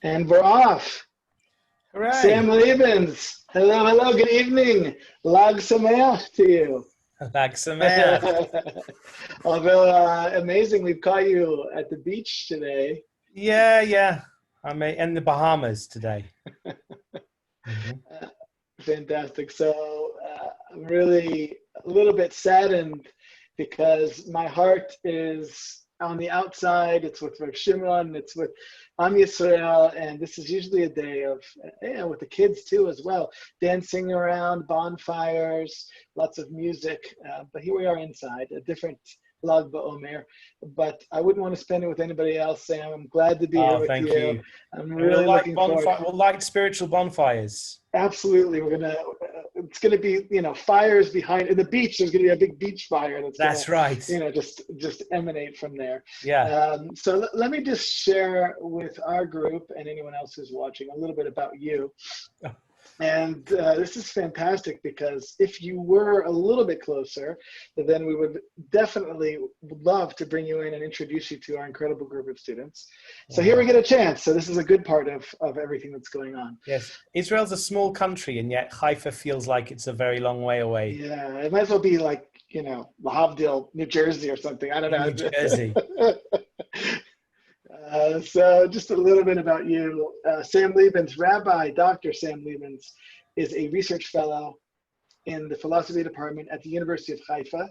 And we're off. Hooray! Sam Lebens. Hello, hello, good evening. Lag Sameach to you. Lag Sameach. Although amazing, we've caught you at the beach today. Yeah. I'm in the Bahamas today. Fantastic. So I'm really a little bit saddened because my heart is on the outside. It's with Rav Shimon, it's with Am Yisrael, and this is usually a day of, with the kids too as well, dancing around, bonfires, lots of music. But here we are inside, a different Lag BaOmer. But I wouldn't want to spend it with anybody else, Sam. I'm glad to be here with Thank you. you. I'm really looking forward. We'll light spiritual bonfires. Absolutely, it's gonna be, fires behind in the beach. There's gonna be a big beach fire That's right. Just emanate from there. Yeah. So let me just share with our group and anyone else who's watching a little bit about you. And this is fantastic because if you were a little bit closer, then we would definitely love to bring you in and introduce you to our incredible group of students. So here we get a chance. So this is a good part of everything that's going on. Yes. Israel's a small country, and yet Haifa feels like it's a very long way away. Yeah, it might as well be like, Lahavdil, New Jersey or something. I don't know. New Jersey. So just a little bit about you. Sam Lebens, Rabbi Dr. Sam Lebens, is a research fellow in the philosophy department at the University of Haifa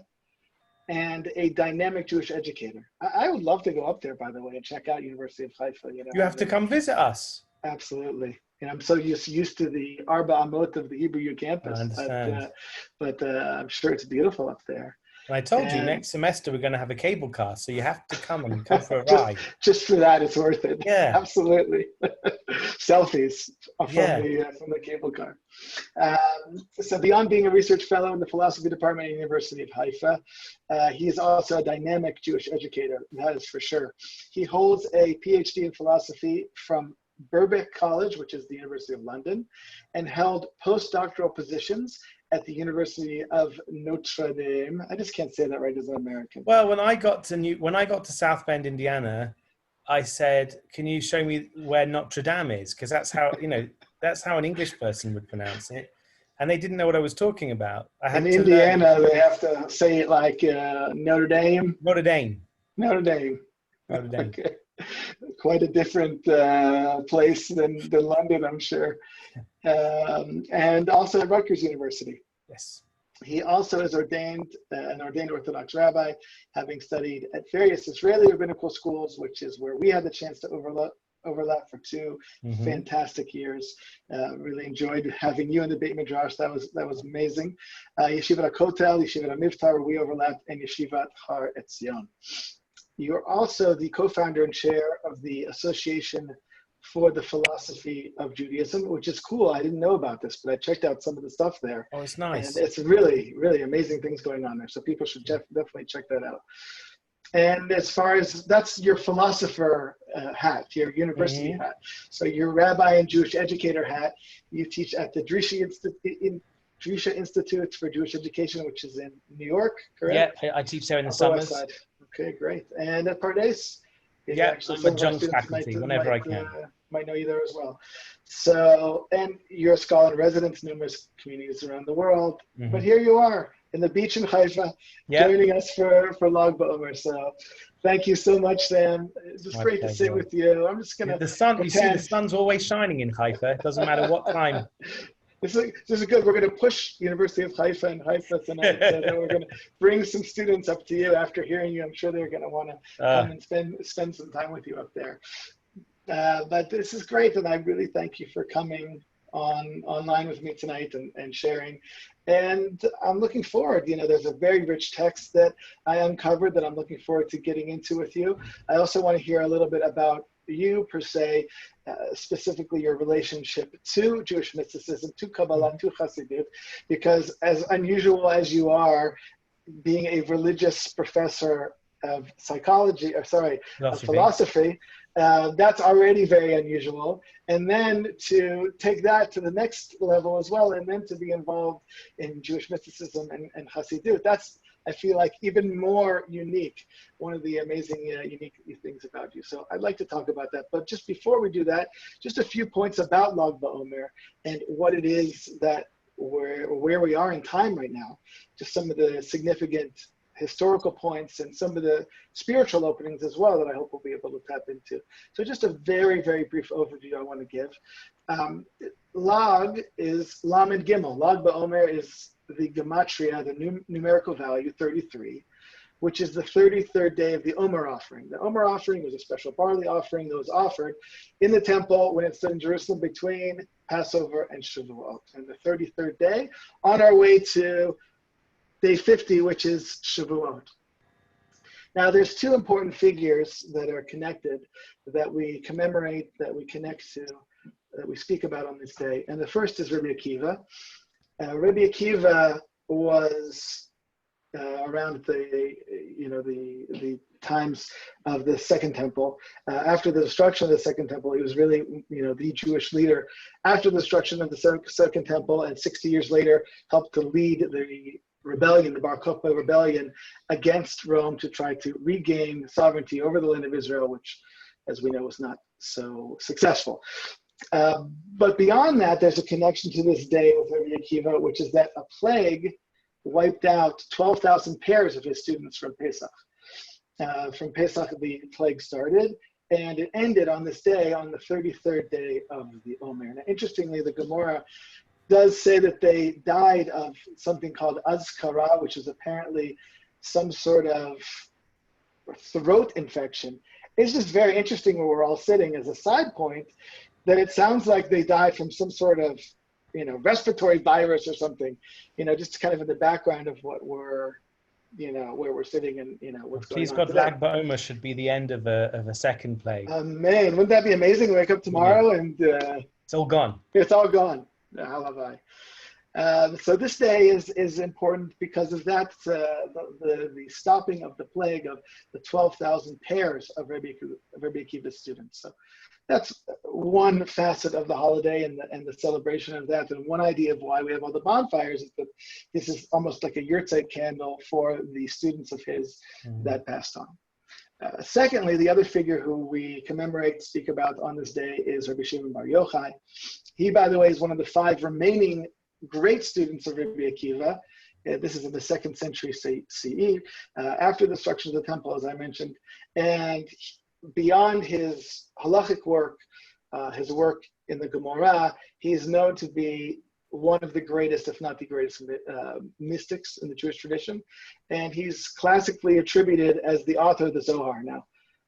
and a dynamic Jewish educator. I would love to go up there, by the way, and check out University of Haifa. You have to come visit us. Absolutely. And I'm so used to the Arba Amot of the Hebrew campus. I understand. But I'm sure it's beautiful up there. And I told you next semester we're going to have a cable car, so you have to come for a ride. Just for that, it's worth it. Yeah, absolutely. Selfies from the cable car. So beyond being a research fellow in the philosophy department at the University of Haifa, he is also a dynamic Jewish educator. That is for sure. He holds a PhD in philosophy from Birkbeck College, which is the University of London, and held postdoctoral positions at the University of Notre Dame. I just can't say that right as an American. Well, when I got to South Bend, Indiana, I said, "Can you show me where Notre Dame is?" Because that's how that's how an English person would pronounce it, and they didn't know what I was talking about. In Indiana, they have to say it like Notre Dame. Notre Dame. Notre Dame. Notre Dame. Okay. Quite a different place than London, I'm sure. And also at Rutgers University. Yes. He also is an ordained Orthodox rabbi, having studied at various Israeli rabbinical schools, which is where we had the chance to overlap for two fantastic years. Really enjoyed having you in the Beit Midrash. That was amazing. Yeshivat HaKotel, Yeshivat HaMivtar, where we overlapped, and Yeshivat Har Etzion. You're also the co-founder and chair of the Association for the Philosophy of Judaism, which is cool. I didn't know about this, but I checked out some of the stuff there. Oh, it's nice. And it's really, really amazing things going on there. So people should definitely check that out. And as far as that's your philosopher hat, your university hat. So your rabbi and Jewish educator hat, you teach at the Drisha Institute for Jewish Education, which is in New York, correct? Yeah, I teach there in the summers. Okay, great. And at Pardes? Yeah, I'm adjunct faculty whenever I can. Might know you there as well. So, and you're a scholar in residence in numerous communities around the world. But here you are in the beach in Haifa, joining us for Lag BaOmer. So thank you so much, Sam. It's just great to sit with you. I'm just going to the sun's always shining in Haifa. It doesn't matter what time. This is good. We're going to push University of Haifa and Haifa tonight. So then we're going to bring some students up to you after hearing you. I'm sure they're going to want to come and spend some time with you up there. But this is great, and I really thank you for coming online with me tonight and sharing. And I'm looking forward. There's a very rich text that I uncovered that I'm looking forward to getting into with you. I also want to hear a little bit about you per se, specifically your relationship to Jewish mysticism, to Kabbalah, to Hasidut, because as unusual as you are, being a religious professor of philosophy, that's already very unusual. And then to take that to the next level as well, and then to be involved in Jewish mysticism and Hasidut, that's I feel like even more unique, one of the amazing unique things about you. So I'd like to talk about that. But just before we do that, just a few points about Lag BaOmer and what it is that where we are in time right now. Just some of the significant historical points and some of the spiritual openings as well that I hope we'll be able to tap into. So just a very, very brief overview I want to give. Lag is Lamed Gimel. Lag BaOmer is the gematria, the numerical value 33, which is the 33rd day of the Omer offering. The Omer offering was a special barley offering that was offered in the temple when it stood in Jerusalem between Passover and Shavuot. And the 33rd day, on our way to day 50, which is Shavuot. Now, there's two important figures that are connected that we commemorate, that we connect to, that we speak about on this day. And the first is Rabbi Akiva. Rabbi Akiva was around the times of the Second Temple. After the destruction of the Second Temple, he was really the Jewish leader. After the destruction of the Second Temple, and 60 years later, helped to lead the rebellion, the Bar Kokhba rebellion against Rome to try to regain sovereignty over the land of Israel, which, as we know, was not so successful. But beyond that, there's a connection to this day with Rabbi Akiva, which is that a plague wiped out 12,000 pairs of his students from Pesach. From Pesach, the plague started, and it ended on this day, on the 33rd day of the Omer. Now, interestingly, the Gemara does say that they died of something called azkara, which is apparently some sort of throat infection. It's just very interesting where we're all sitting as a side point, that it sounds like they died from some sort of, respiratory virus or something, just kind of in the background of what we're, where we're sitting and, what's going on. Please God, Lag BaOmer should be the end of a second plague. Man, wouldn't that be amazing? Wake up tomorrow and it's all gone. It's all gone. So this day is important because of that, the stopping of the plague of the 12,000 pairs of Rabbi Akiva's students. So that's one facet of the holiday and the celebration of that. And one idea of why we have all the bonfires is that this is almost like a yurtzeit candle for the students of his that passed on. Secondly, the other figure who we commemorate, speak about on this day is Rabbi Shimon Bar Yochai. He, by the way, is one of the 5 remaining great students of Rabbi Akiva. This is in the 2nd century CE, after the destruction of the temple, as I mentioned. And beyond his halachic work, his work in the Gemara, he is known to be one of the greatest, if not the greatest, mystics in the Jewish tradition. And he's classically attributed as the author of the Zohar. Now,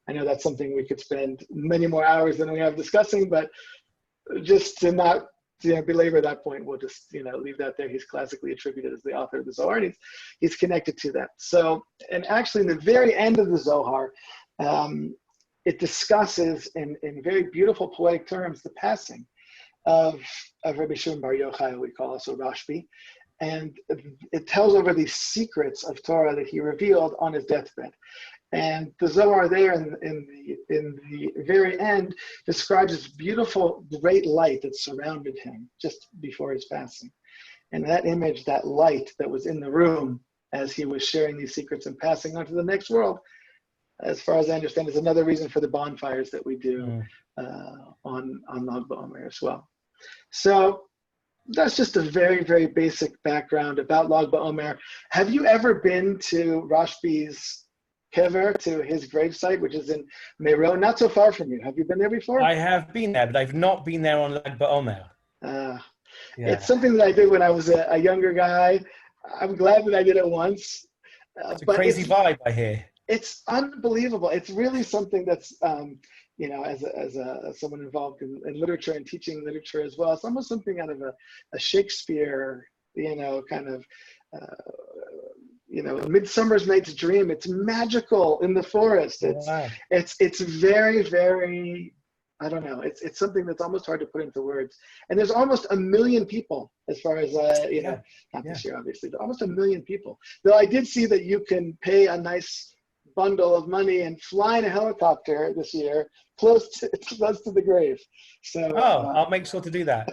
I know that's something we could spend many more hours than we have discussing, but just to not belabor that point, we'll just leave that there. He's classically attributed as the author of the Zohar, and he's connected to that. So, and actually in the very end of the Zohar, it discusses in very beautiful poetic terms the passing of Rabbi Shimon Bar Yochai, we call also Rashbi, and it tells over these secrets of Torah that he revealed on his deathbed. And the Zohar there in the very end describes this beautiful, great light that surrounded him just before his passing. And that image, that light that was in the room as he was sharing these secrets and passing on to the next world, as far as I understand, is another reason for the bonfires that we do on Lag BaOmer as well. So that's just a very, very basic background about Lag BaOmer. Have you ever been to Rashbi's kever, to his gravesite, which is in Meron, not so far from you? Have you been there before? I have been there, but I've not been there on Lag BaOmer. It's something that I did when I was a younger guy. I'm glad that I did it once. It's a crazy vibe, I hear. It's unbelievable. It's really something that's, as someone involved in literature and teaching literature as well, it's almost something out of a Shakespeare, kind of, Midsummer's Night's Dream. It's magical in the forest. It's very, very, I don't know. It's something that's almost hard to put into words. And there's almost 1 million people, as far as not this year obviously, but almost 1 million people. Though I did see that you can pay a nice bundle of money and fly in a helicopter this year close to the grave. So I'll make sure to do that.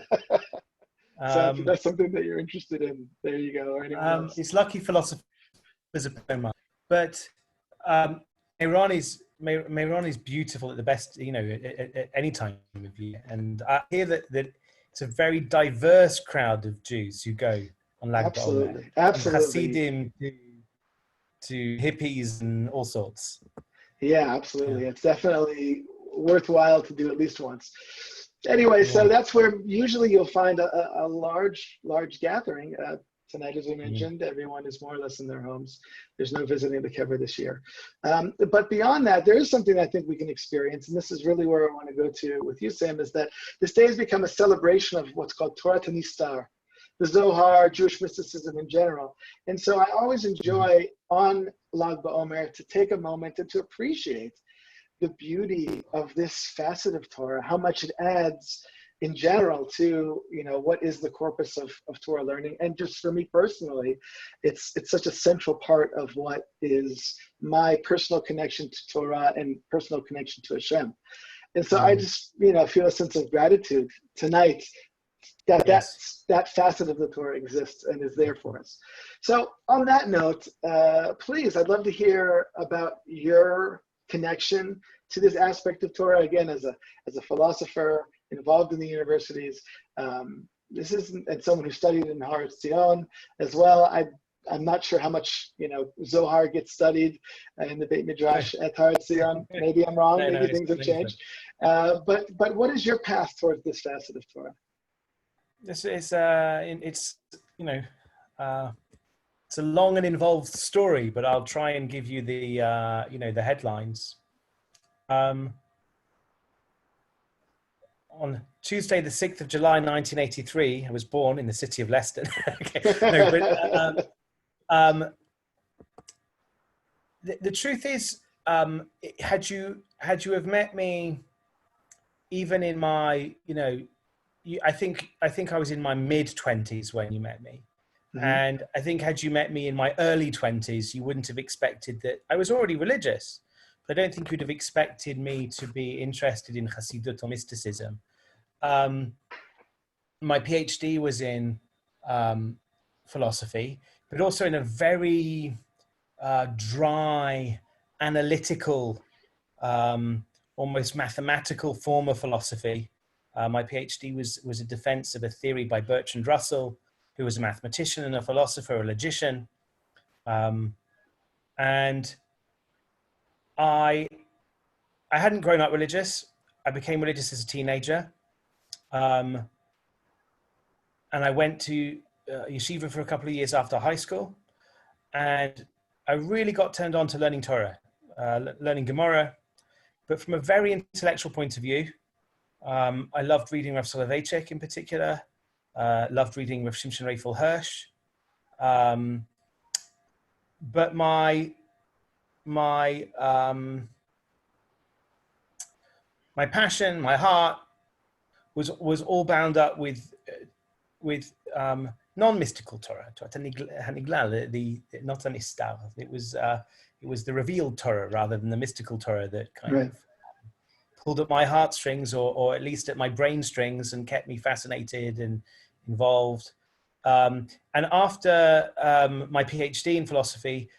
So if that's something that you're interested in, there you go. Or anyone else. It's lucky philosophy as a poem, but Meiron is beautiful at the best, at any time of year. And I hear that it's a very diverse crowd of Jews who go on Lag BaOmer. Absolutely, absolutely. From Hasidim to hippies and all sorts. Yeah, absolutely. It's definitely worthwhile to do at least once. Anyway, so that's where usually you'll find a large gathering. Tonight, as we mentioned, everyone is more or less in their homes. There's no visiting the kever this year. But beyond that, there is something I think we can experience, and this is really where I want to go to with you, Sam, is that this day has become a celebration of what's called Torah Nistar, the Zohar, Jewish mysticism in general. And so I always enjoy on Lag BaOmer to take a moment and to appreciate the beauty of this facet of Torah, how much it adds in general to, what is the corpus of Torah learning. And just for me personally, it's such a central part of what is my personal connection to Torah and personal connection to Hashem. And so I just, feel a sense of gratitude tonight that that facet of the Torah exists and is there for us. So on that note, please, I'd love to hear about your connection to this aspect of Torah, again, as a philosopher involved in the universities. This isn't, and someone who studied in Har Etzion as well. I'm not sure how much Zohar gets studied in the Beit Midrash at Har Etzion. Maybe I'm wrong. Maybe things have changed. But what is your path towards this facet of Torah? It's a long and involved story, but I'll try and give you the the headlines. On Tuesday, the 6th of July, 1983, I was born in the city of Leicester. The truth is, had you have met me, even in my, I think I was in my mid-20s when you met me. Mm-hmm. And I think had you met me in my early 20s, you wouldn't have expected that. I was already religious, but I don't think you'd have expected me to be interested in Hasidut or mysticism. My PhD was in philosophy, but also in a very dry, analytical, almost mathematical form of philosophy. My PhD was a defense of a theory by Bertrand Russell, who was a mathematician and a philosopher, a logician. And I hadn't grown up religious. I became religious as a teenager. And I went to yeshiva for a couple of years after high school. And I really got turned on to learning Torah, learning Gemara, but from a very intellectual point of view. I loved reading Rav Soloveitchik in particular, loved reading Rav Shimshon Raphael Hirsch. But my passion, my heart was all bound up with non-mystical Torah, not a nistar. It was the revealed Torah rather than the mystical Torah that kind of pulled at my heartstrings, or at least at my brain strings, and kept me fascinated and involved. And after my PhD in philosophy,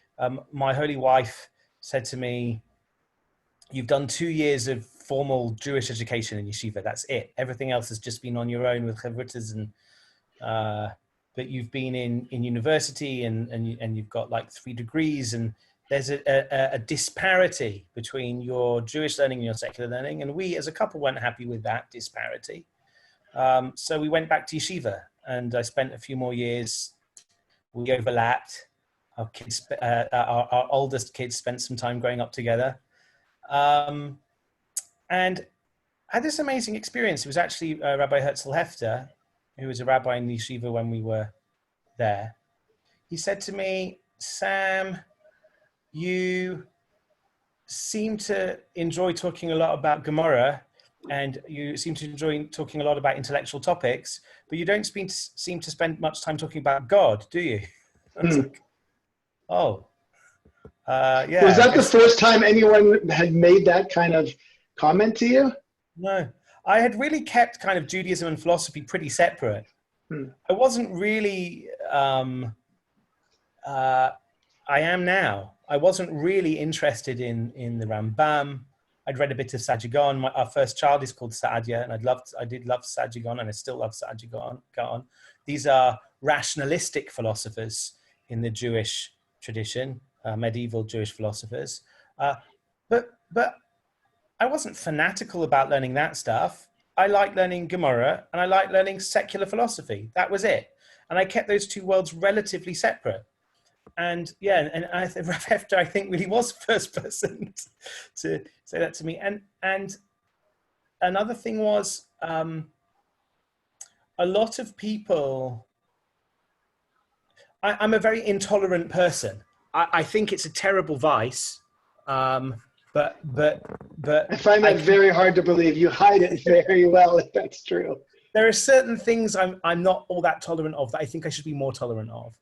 my holy wife said to me, "You've done 2 years of formal Jewish education in yeshiva. That's it. Everything else has just been on your own with chavrutas, and but you've been in university and you've got like 3 degrees, and there's a disparity between your Jewish learning and your secular learning, and we as a couple weren't happy with that disparity. So we went back to yeshiva, and I spent a few more years. We overlapped. Our kids, our oldest kids, spent some time growing up together, and I had this amazing experience. It was actually Rabbi Herzl Hefter, who was a rabbi in the yeshiva when we were there. He said to me, "Sam, you seem to enjoy talking a lot about Gemara, and you seem to enjoy talking a lot about intellectual topics, but you don't seem to spend much time talking about God, do you?" I was like, "Oh, yeah." Was that the first time anyone had made that kind of comment to you? No, I had really kept kind of Judaism and philosophy pretty separate. I wasn't really I am now. I wasn't really interested in the Rambam. I'd read a bit of Sajigon. Our first child is called Saadia, and I did love Sajigon, and I still love Sajigon. These are rationalistic philosophers in the Jewish tradition, medieval Jewish philosophers. But I wasn't fanatical about learning that stuff. I liked learning Gemara, and I liked learning secular philosophy. That was it. And I kept those two worlds relatively separate. And yeah, and Rav Hefter, I think, really was the first person to say that to me. And another thing was, a lot of people, I'm a very intolerant person. I think it's a terrible vice, but I find that very hard to believe. You hide it very well, if that's true. There are certain things I'm not all that tolerant of that I think I should be more tolerant of.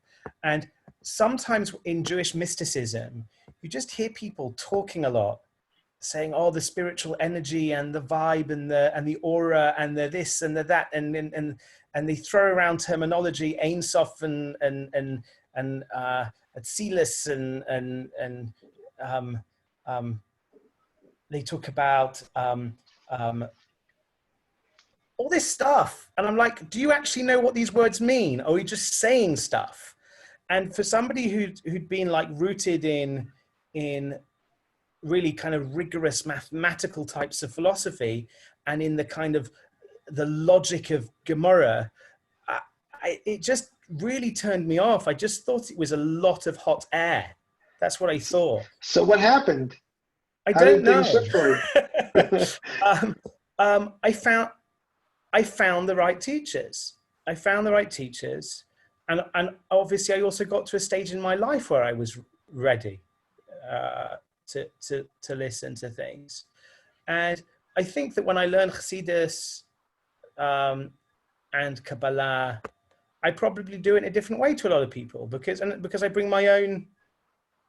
And sometimes in Jewish mysticism, you just hear people talking a lot, saying, "Oh, the spiritual energy and the vibe and the aura and the this and the that," and they throw around terminology, Ein Sof and Atzilus and they talk about all this stuff, and I'm like, do you actually know what these words mean, or are you just saying stuff? And for somebody who'd been like rooted in really kind of rigorous mathematical types of philosophy and in the kind of the logic of Gemara, it just really turned me off. I just thought it was a lot of hot air. That's what I thought. So what happened? I don't know. I found the right teachers. And obviously I also got to a stage in my life where I was ready to listen to things. And I think that when I learned Chassidus and Kabbalah, I probably do it in a different way to a lot of people because I bring my own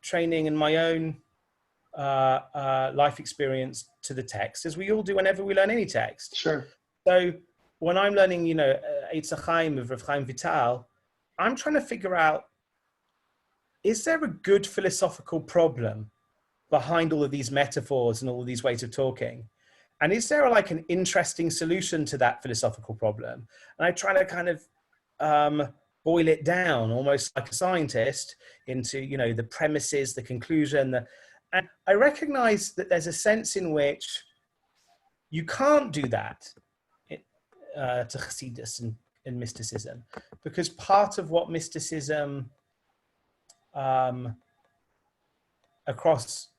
training and my own life experience to the text, as we all do whenever we learn any text. Sure. So when I'm learning, Eitz HaChaim of Rav Chaim Vital, I'm trying to figure out, is there a good philosophical problem behind all of these metaphors and all of these ways of talking? And is there like an interesting solution to that philosophical problem? And I try to kind of boil it down almost like a scientist into, the premises, the conclusion. And I recognize that there's a sense in which you can't do that to Chassidus and mysticism, because part of what mysticism across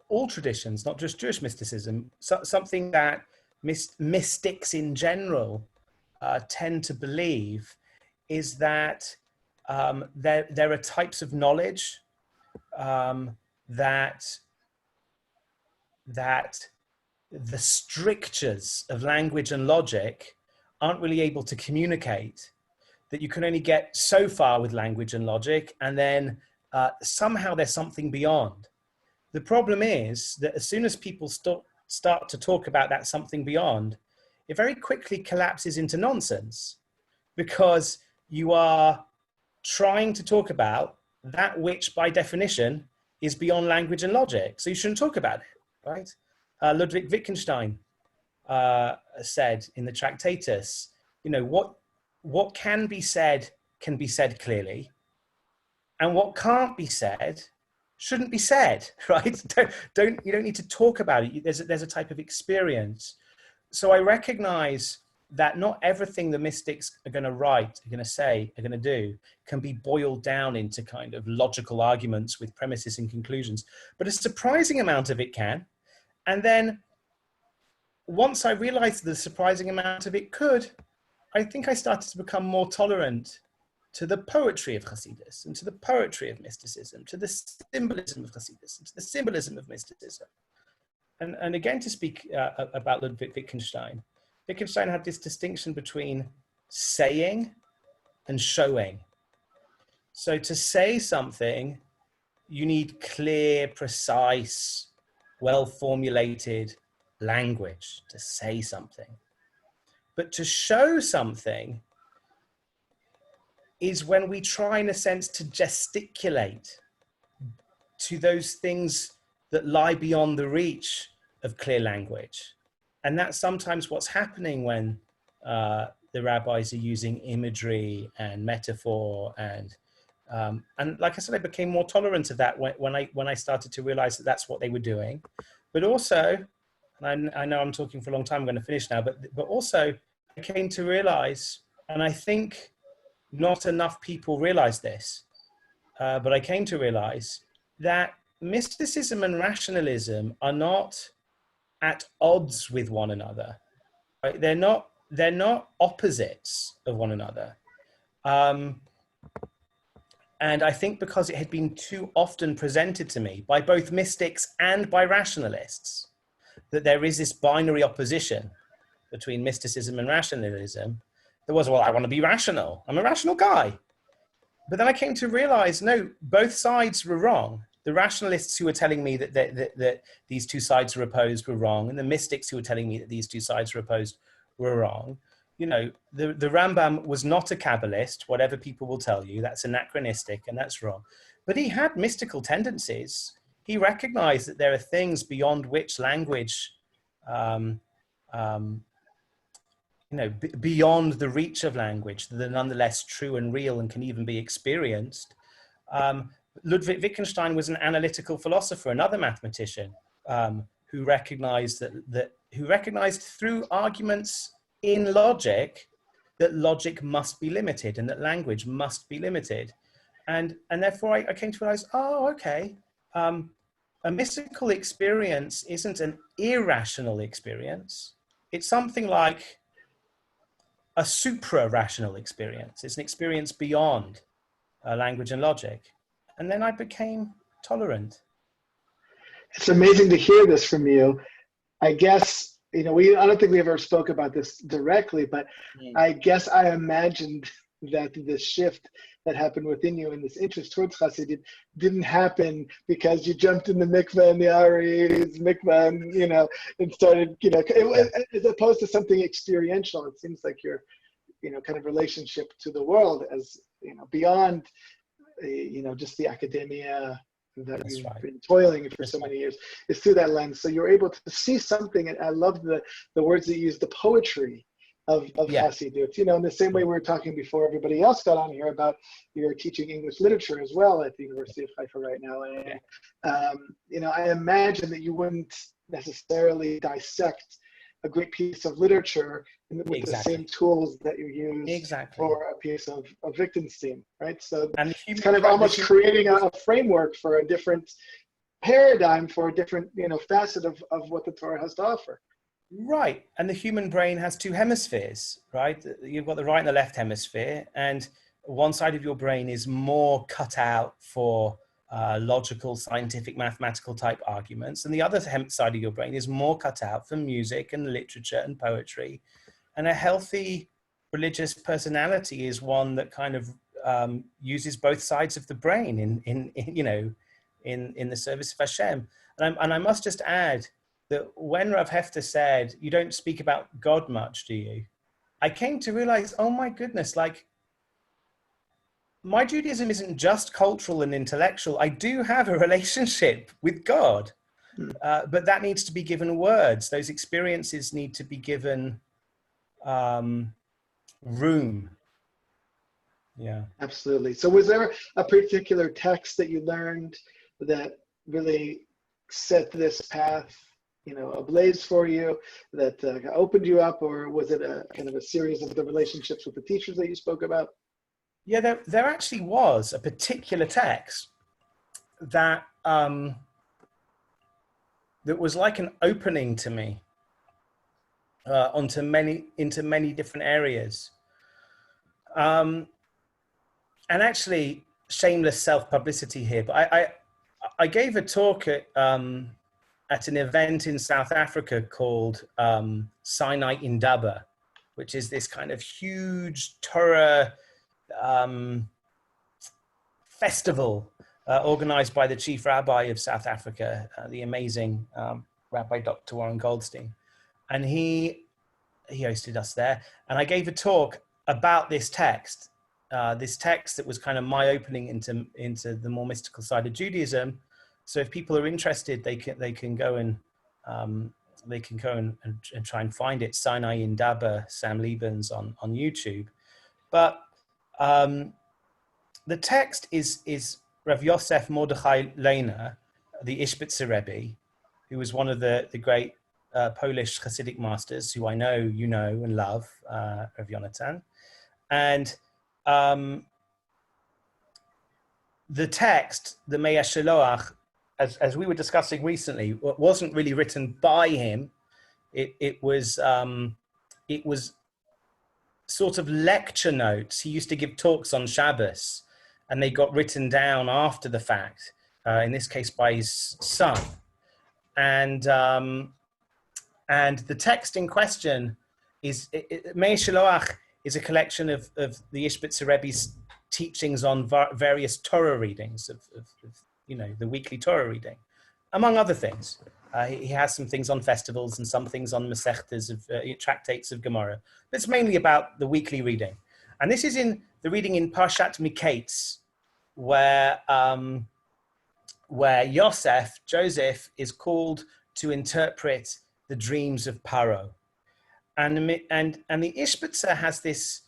all traditions, not just Jewish mysticism, something that mystics in general tend to believe is that there are types of knowledge that the strictures of language and logic aren't really able to communicate, that you can only get so far with language and logic, and then somehow there's something beyond. The problem is that as soon as people start to talk about that something beyond, it very quickly collapses into nonsense, because you are trying to talk about that which by definition is beyond language and logic. So you shouldn't talk about it, right? Ludwig Wittgenstein said in the Tractatus, what can be said clearly, and what can't be said shouldn't be said, right? You don't need to talk about it. There's a type of experience. So I recognize that not everything the mystics are going to write, are going to say, are going to do can be boiled down into kind of logical arguments with premises and conclusions, but a surprising amount of it can. And then once I realized the surprising amount of it could, I think I started to become more tolerant to the poetry of Hasidus and to the poetry of mysticism, to the symbolism of Hasidus and to the symbolism of mysticism. And again, to speak about Ludwig Wittgenstein, Wittgenstein had this distinction between saying and showing. So to say something, you need clear, precise, well-formulated language to say something. But to show something is when we try, in a sense, to gesticulate to those things that lie beyond the reach of clear language. And that's sometimes what's happening when the rabbis are using imagery and metaphor, and like I said, I became more tolerant of that when I started to realize that that's what they were doing. But also, and I know I'm talking for a long time, I'm going to finish now, but also I came to realize, and I think not enough people realize this, but I came to realize that mysticism and rationalism are not at odds with one another. Right? They're not opposites of one another. And I think because it had been too often presented to me by both mystics and by rationalists, that there is this binary opposition between mysticism and rationalism. There was, well, I want to be rational. I'm a rational guy. But then I came to realize, no, both sides were wrong. The rationalists who were telling me that these two sides were opposed were wrong, and the mystics who were telling me that these two sides were opposed were wrong. You know, the Rambam was not a Kabbalist, whatever people will tell you. That's anachronistic and that's wrong. But he had mystical tendencies. He recognized that there are things beyond which language, beyond the reach of language, that are nonetheless true and real and can even be experienced. Ludwig Wittgenstein was an analytical philosopher, another mathematician, who recognized who recognized through arguments in logic that logic must be limited and that language must be limited. And therefore I came to realize, oh, okay, a mystical experience isn't an irrational experience. It's something like a supra-rational experience. It's an experience beyond language and logic. And then I became tolerant. It's amazing to hear this from you. I guess, I don't think we ever spoke about this directly, but I guess I imagined that this shift that happened within you and this interest towards Chassidut didn't happen because you jumped in the mikveh and the Ari's mikveh and, and started, as opposed to something experiential. It seems like your, kind of relationship to the world as, beyond, just the academia that That's you've right. been toiling for so many years is through that lens. So you're able to see something, and I love the words that you use, the poetry of Chassidut. In the same way we were talking before everybody else got on here about you're teaching English literature as well at the University of Haifa right now. And, I imagine that you wouldn't necessarily dissect a great piece of literature with the same tools that you use for a piece of Wittgenstein, right? So and it's kind of almost creating a framework for a different paradigm, for a different, facet of what the Torah has to offer. Right. And the human brain has two hemispheres, right? You've got the right and the left hemisphere, and one side of your brain is more cut out for logical, scientific, mathematical type arguments, and the other side of your brain is more cut out for music and literature and poetry. And a healthy religious personality is one that kind of uses both sides of the brain in the service of Hashem. And I must just add that when Rav Hefter said, "You don't speak about God much, do you?" I came to realize, oh my goodness, like, my Judaism isn't just cultural and intellectual. I do have a relationship with God, but that needs to be given words. Those experiences need to be given room. Yeah, absolutely. So was there a particular text that you learned that really set this path, ablaze for you, that opened you up, or was it a kind of a series of the relationships with the teachers that you spoke about? Yeah, there actually was a particular text that that was like an opening to me into many different areas. And actually, shameless self-publicity here, but I gave a talk at an event in South Africa called Sinai Indaba, which is this kind of huge Torah festival organized by the chief rabbi of South Africa, the amazing Rabbi Dr. Warren Goldstein. And he hosted us there. And I gave a talk about this text that was kind of my opening into the more mystical side of Judaism, So if people are interested, they can go and try and find it. Sinai in Daba, Sam Lebens on YouTube. But the text is Rav Yosef Mordechai Lehner, the Ishbitzer Rebbe, who was one of the great Polish Hasidic masters, who I know you know and love, Rav Yonatan. And the text, the Me'ah Sheloach, as we were discussing recently, wasn't really written by him. It was sort of lecture notes. He used to give talks on Shabbos, and they got written down after the fact, in this case by his son. And the text in question is, Me'ah Sheloach is a collection of the Ishbitzer Rebbe's teachings on various Torah readings of the weekly Torah reading, among other things. He has some things on festivals and some things on Masechtas of tractates of Gemara. But it's mainly about the weekly reading. And this is in the reading in Parshat Miketz, where Joseph is called to interpret the dreams of Paro. And the Ishbitzer has this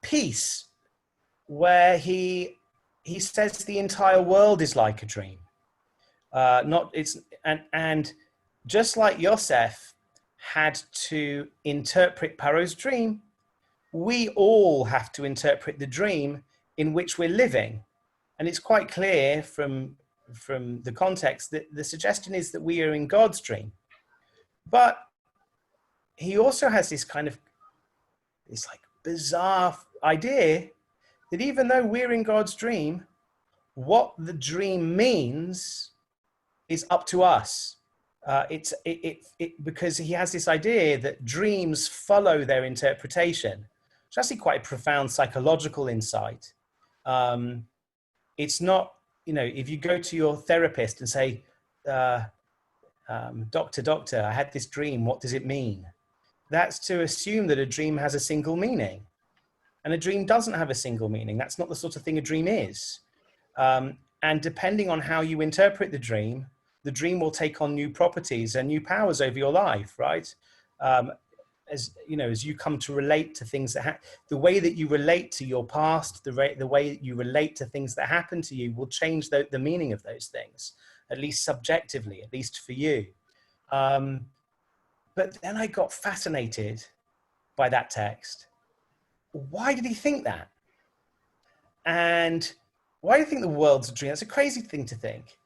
piece where he says the entire world is like a dream. And just like Yosef had to interpret Paro's dream, we all have to interpret the dream in which we're living. And it's quite clear from the context that the suggestion is that we are in God's dream. But he also has this bizarre idea that even though we're in God's dream, what the dream means is up to us. Because he has this idea that dreams follow their interpretation. It's actually quite a profound psychological insight. It's not, if you go to your therapist and say, doctor, I had this dream, what does it mean? That's to assume that a dream has a single meaning. And a dream doesn't have a single meaning. That's not the sort of thing a dream is. And depending on how you interpret the dream will take on new properties and new powers over your life, right? As you come to relate to things the way that you relate to your past, the way you relate to things that happen to you will change the meaning of those things, at least subjectively, at least for you. But then I got fascinated by that text. Why did he think that? And why do you think the world's a dream? That's a crazy thing to think.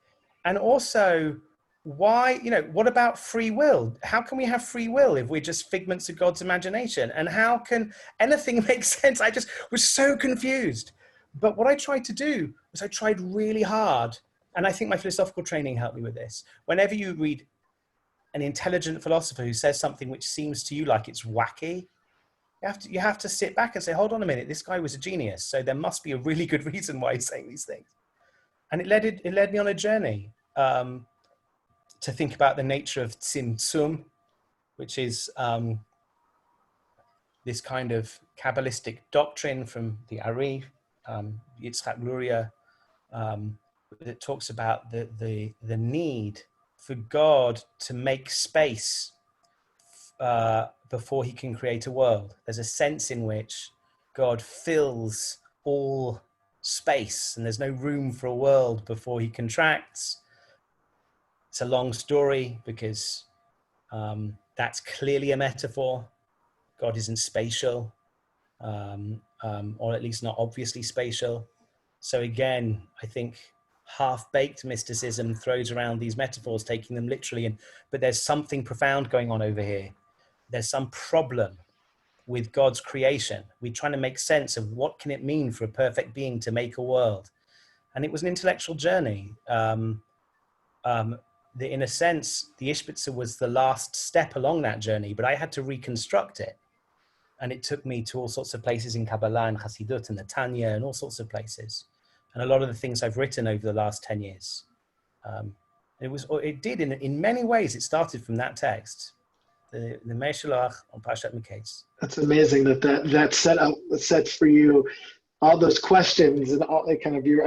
And also, why, what about free will? How can we have free will if we're just figments of God's imagination? And how can anything make sense? I just was so confused. But what I tried to do was I tried really hard. And I think my philosophical training helped me with this. Whenever you read an intelligent philosopher who says something which seems to you like it's wacky, you have to sit back and say, hold on a minute, this guy was a genius. So there must be a really good reason why he's saying these things. And it led me on a journey to think about the nature of tzimtzum, which is this kind of Kabbalistic doctrine from the Ari, Yitzhak Luria, that talks about the need for God to make space before he can create a world. There's a sense in which God fills all space and there's no room for a world before he contracts. It's a long story because that's clearly a metaphor. God isn't spatial, or at least not obviously spatial. So again, I think half-baked mysticism throws around these metaphors, taking them literally, but there's something profound going on over here. There's some problem with God's creation. We're trying to make sense of what can it mean for a perfect being to make a world. And it was an intellectual journey. In a sense, the Ishbitzer was the last step along that journey, but I had to reconstruct it. And it took me to all sorts of places in Kabbalah and Hasidut and the Tanya and all sorts of places. And a lot of the things I've written over the last 10 years. In many ways, it started from that text, the Me'ah Sheloach on Parshat Miketz. That's amazing that set for you all those questions and all that kind of here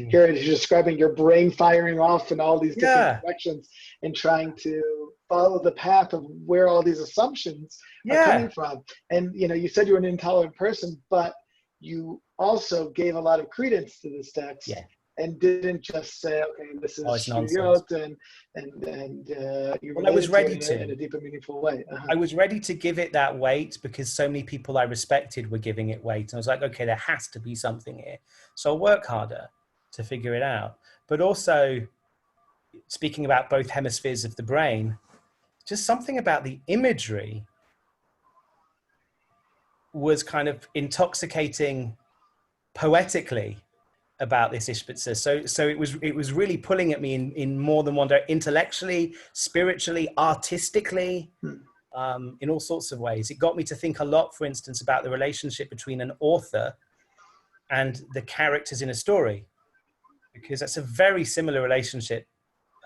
you're describing your brain firing off in all these different directions and trying to follow the path of where all these assumptions are coming from. And you said you're an intolerant person, but you also gave a lot of credence to this text. And didn't just say, okay, this is Shuyot, and you I was ready to in a deep and meaningful way. I was ready to give it that weight because so many people I respected were giving it weight. And I was like, okay, there has to be something here. So I'll work harder to figure it out. But also, speaking about both hemispheres of the brain, just something about the imagery was kind of intoxicating poetically about this Ishbitzer. So it was really pulling at me in more than one direction, intellectually, spiritually, artistically, in all sorts of ways. It got me to think a lot, for instance, about the relationship between an author and the characters in a story, because that's a very similar relationship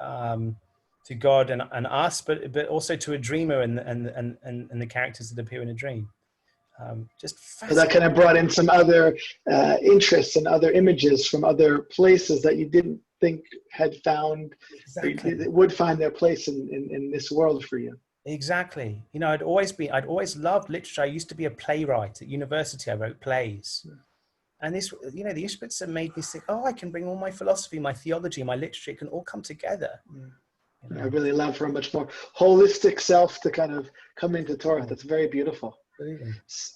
to God and us, but also to a dreamer and the characters that appear in a dream. Just so that kind of brought in some other interests and other images from other places that you didn't think had found, would find their place in this world for you. Exactly. I'd always loved literature. I used to be a playwright at university. I wrote plays. And this, the Ishbitzer made me think, I can bring all my philosophy, my theology, my literature, it can all come together. I really allow for a much more holistic self to kind of come into Torah. That's very beautiful.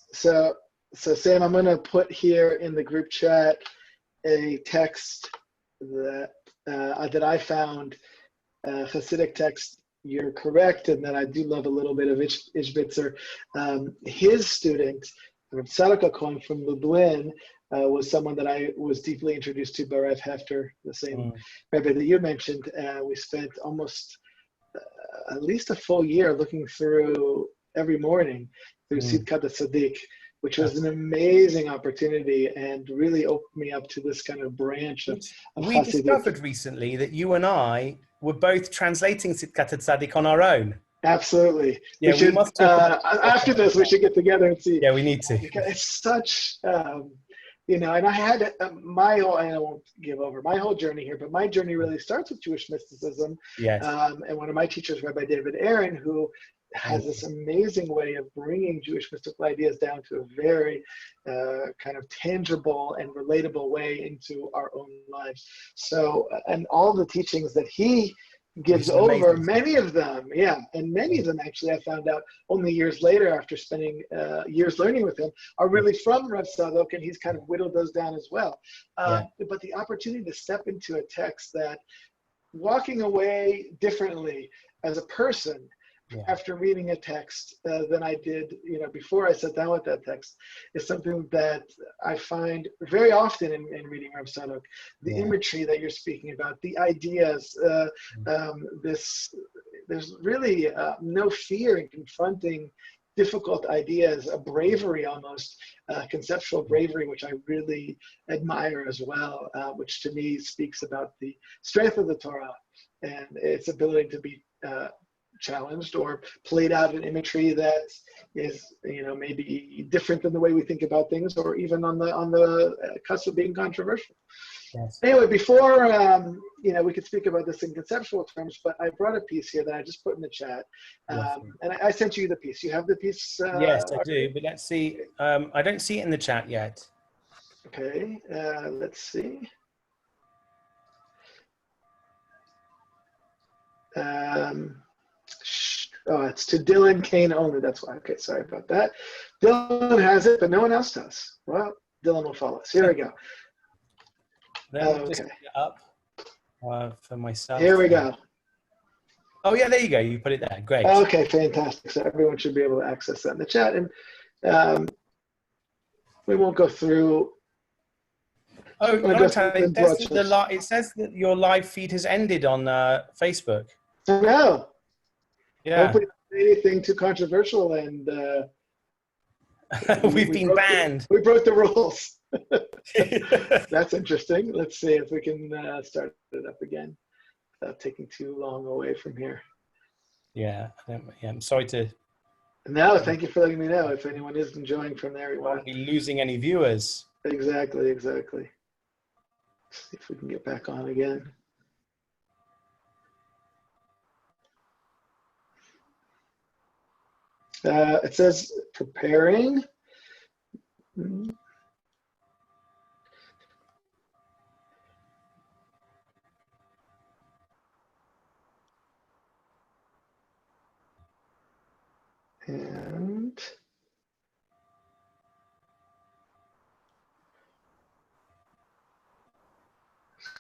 So Sam, I'm going to put here in the group chat a text that I found, Hasidic text. You're correct, and that I do love a little bit of Ishbitzer. His student, Rabbi Tzadok Cohen from Lebens, was someone that I was deeply introduced to by Rav Hefter, the same Rabbi that you mentioned. We spent almost at least a full year looking through every morning through Sidkat Tzaddik, which was an amazing opportunity and really opened me up to this kind of branch of we Hasidut. Discovered recently that you and I were both translating Sidkat Tzaddik on our own. Absolutely. Yeah, we should, after this, we should get together and see. Yeah, we need to. Because it's such, and I had my whole, and I won't give over my whole journey here, but my journey really starts with Jewish mysticism. Yes. And one of my teachers, Rabbi David Aaron, who has this amazing way of bringing Jewish mystical ideas down to a very kind of tangible and relatable way into our own lives. So, and all the teachings that he gives over, many of them actually I found out only years later after spending years learning with him, are really from Rav Tzadok, and he's kind of whittled those down as well. But the opportunity to step into a text that, walking away differently as a person after reading a text than I did, before I sat down with that text, is something that I find very often in reading Rav Tzadok. The imagery that you're speaking about, the ideas, there's really no fear in confronting difficult ideas, a bravery almost, conceptual bravery, which I really admire as well, which to me speaks about the strength of the Torah and its ability to be challenged or played out in imagery that is, maybe different than the way we think about things, or even on the cusp of being controversial. Yes. Anyway, before we could speak about this in conceptual terms, but I brought a piece here that I just put in the chat, and I sent you the piece. You have the piece? Yes, I do. But let's see. I don't see it in the chat yet. Okay, let's see. It's to Dylan Kane only. That's why. Okay, sorry about that. Dylan has it, but no one else does. Well, Dylan will follow us. Here we go. Just put it up for myself. Here we go. Oh yeah, there you go. You put it there. Great. Okay, fantastic. So everyone should be able to access that in the chat, and we won't go through. Oh, Yonatan, it says that your live feed has ended on Facebook. No. Yeah. Hopefully not anything too controversial, and we've been banned. We broke the rules. That's interesting. Let's see if we can start it up again without taking too long away from here. Yeah, I'm sorry to. No, thank you for letting me know. If anyone is enjoying from there, we won't be losing any viewers. Exactly. Let's see if we can get back on again. It says preparing. And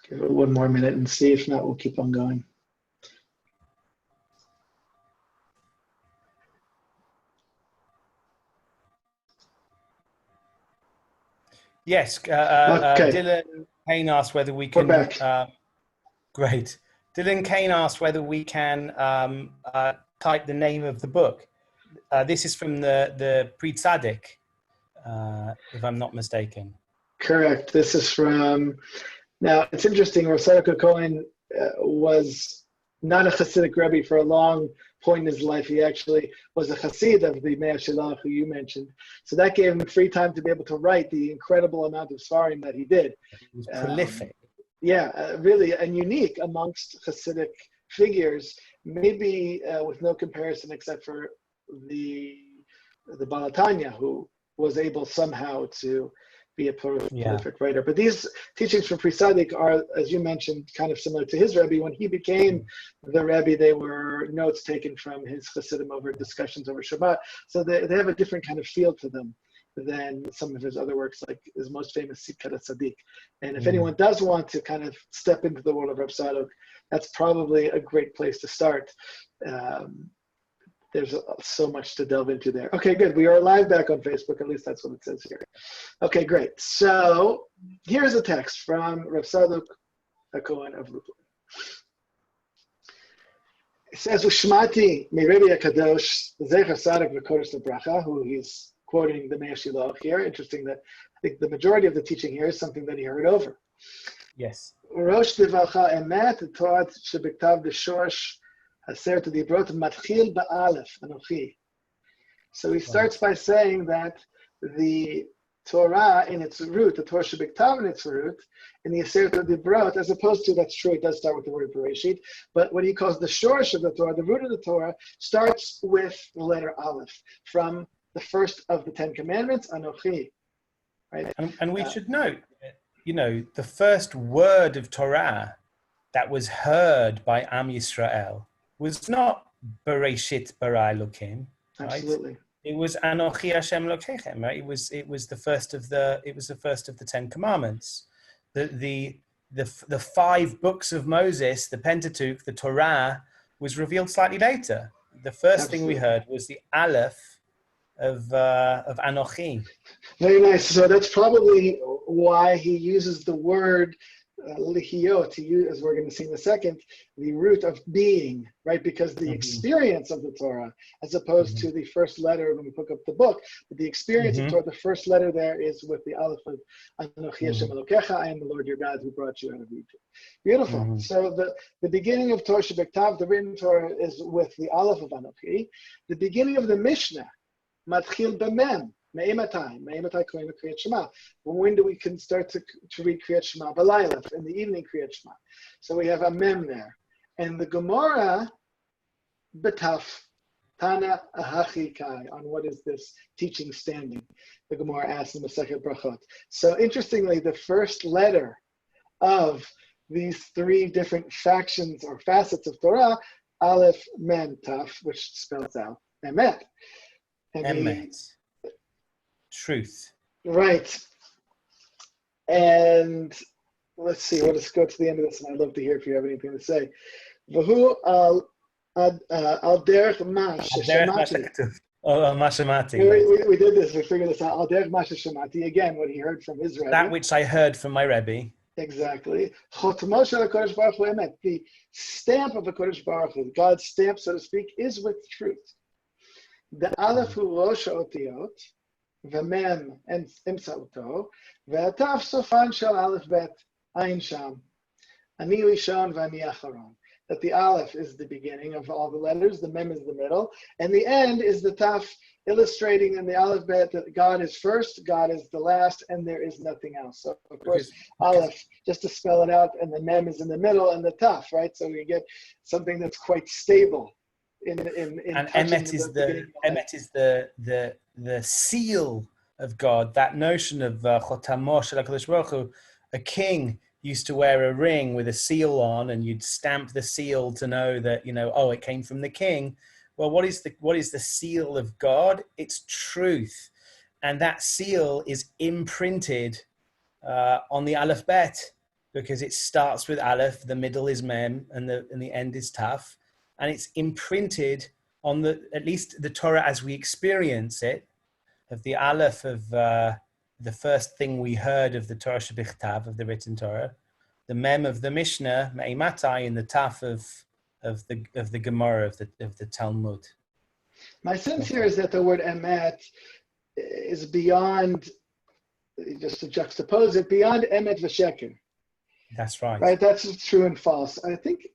give it one more minute and see. If not, we'll keep on going. Yes, Okay. Dylan Kane asked whether we We're can. back. Great. Dylan Kane asked whether we can type the name of the book. This is from the Pre-Tzaddik, if I'm not mistaken. Correct. This is from. Now it's interesting. Rav Tzadok Cohen was not a Hasidic Rebbe for a long point in his life. He actually was a Hasid of the Mea Shilach, who you mentioned. So that gave him free time to be able to write the incredible amount of Svarim that he did. He was prolific. Really, and unique amongst Hasidic figures, maybe with no comparison except for the Balatanya, who was able somehow to be a prolific writer. But these teachings from Pre-Tzaddik are, as you mentioned, kind of similar to his Rebbe. When he became the Rebbe, they were notes taken from his Hasidim over discussions over Shabbat. So they have a different kind of feel to them than some of his other works, like his most famous Sikhat Tzaddik. And if anyone does want to kind of step into the world of Rav Tzadok, that's probably a great place to start. There's so much to delve into there. Okay, good. We are live back on Facebook. At least that's what it says here. Okay, great. So here's a text from Rav Tzadok Cohen of Lublin. It says, "Ushmati mi Rebbe HaKadosh Zecher Tzadok v'Kodesh L'Bracha," who he's quoting the Mea Shilach here. Interesting that I think the majority of the teaching here is something that he heard over. Yes. Rosh Devacha Emet Torah Shebektav B'Shorsh Aseret Dibrot Matchil Ba'alef Anochi. So he starts by saying that the Torah in its root, the Torah Shebektav in its root, in the Aseret Dibrot, as opposed to, that's true, it does start with the word Bereshit, but what he calls the Shorsh of the Torah, the root of the Torah, starts with the letter Aleph, from the first of the Ten Commandments, Anochi. Right? And we should note, the first word of Torah that was heard by Am Yisrael was not Bereshit bara Elokim, right? Absolutely. It was Anochi Hashem Lokechem, right? It was the first of the Ten Commandments. The 5 books of Moses, the Pentateuch, the Torah, was revealed slightly later. The first thing we heard was the Aleph of Anochi. Very nice. So that's probably why he uses the word lihiot, to use, as we're going to see in a second, the root of being, right? Because the experience of the Torah, as opposed to the first letter when we pick up the book, but the experience of Torah, the first letter there is with the Aleph of Anochi Hashem Elokecha, I am the Lord your God who brought you out of Egypt. Beautiful. So the beginning of Torah Shebektav, the written Torah, is with the Aleph of Anochi. The beginning of the Mishnah, Matchil B'Mem. When do we can start to read Kriyat Shema? B'Layla, in the evening Kriyat Shema. So we have a mem there. And the Gemara, B'Taf, Tana Ahachi Kai, on what is this teaching standing? The Gemara asks in the Masechet Brachot. So interestingly, the first letter of these 3 different factions or facets of Torah, Aleph, Mem, Taf, which spells out Emet. Emet. Truth. Right. And let's see, let's go to the end of this, and I'd love to hear if you have anything to say. Vahu al derech mash shemati. We did this, we figured this out. Al derech mash shemati, again, what he heard from his Rebbe. That which I heard from my Rebbe. Exactly. Chotmo shel HaKadosh Baruch Hu emet. The stamp of the Kodesh Baruch Hu, God's stamp, so to speak, is with truth. The Aleph hu rosh ha'otiyot, v'mem emtzaoto, v'ataf sofan shel Aleph bet ayin sham, ani rishon v'ani acharon. That the Aleph is the beginning of all the letters, the Mem is the middle, and the end is the Taf illustrating in the alphabet that God is first, God is the last, and there is nothing else. So of course, Aleph, just to spell it out, and the Mem is in the middle, and the Taf, right? So we get something that's quite stable. And Emet is the seal of God. That notion of Chotamo Shel HaKadosh Baruch Hu, a king used to wear a ring with a seal on, and you'd stamp the seal to know that, oh, it came from the king. Well, what is the seal of God? It's truth, and that seal is imprinted on the Aleph Bet, because it starts with Aleph, the middle is Mem, and the end is Taf, and it's imprinted on at least the Torah as we experience it, of the Aleph of the first thing we heard of the Torah Shebichtav, of the written Torah, the Mem of the Mishnah, Me'imatai, and the Taf of the Gemara, of the Talmud. My sense here is that the word emet is beyond, just to juxtapose it, beyond emet v'sheker. That's right. Right, that's true and false. I think,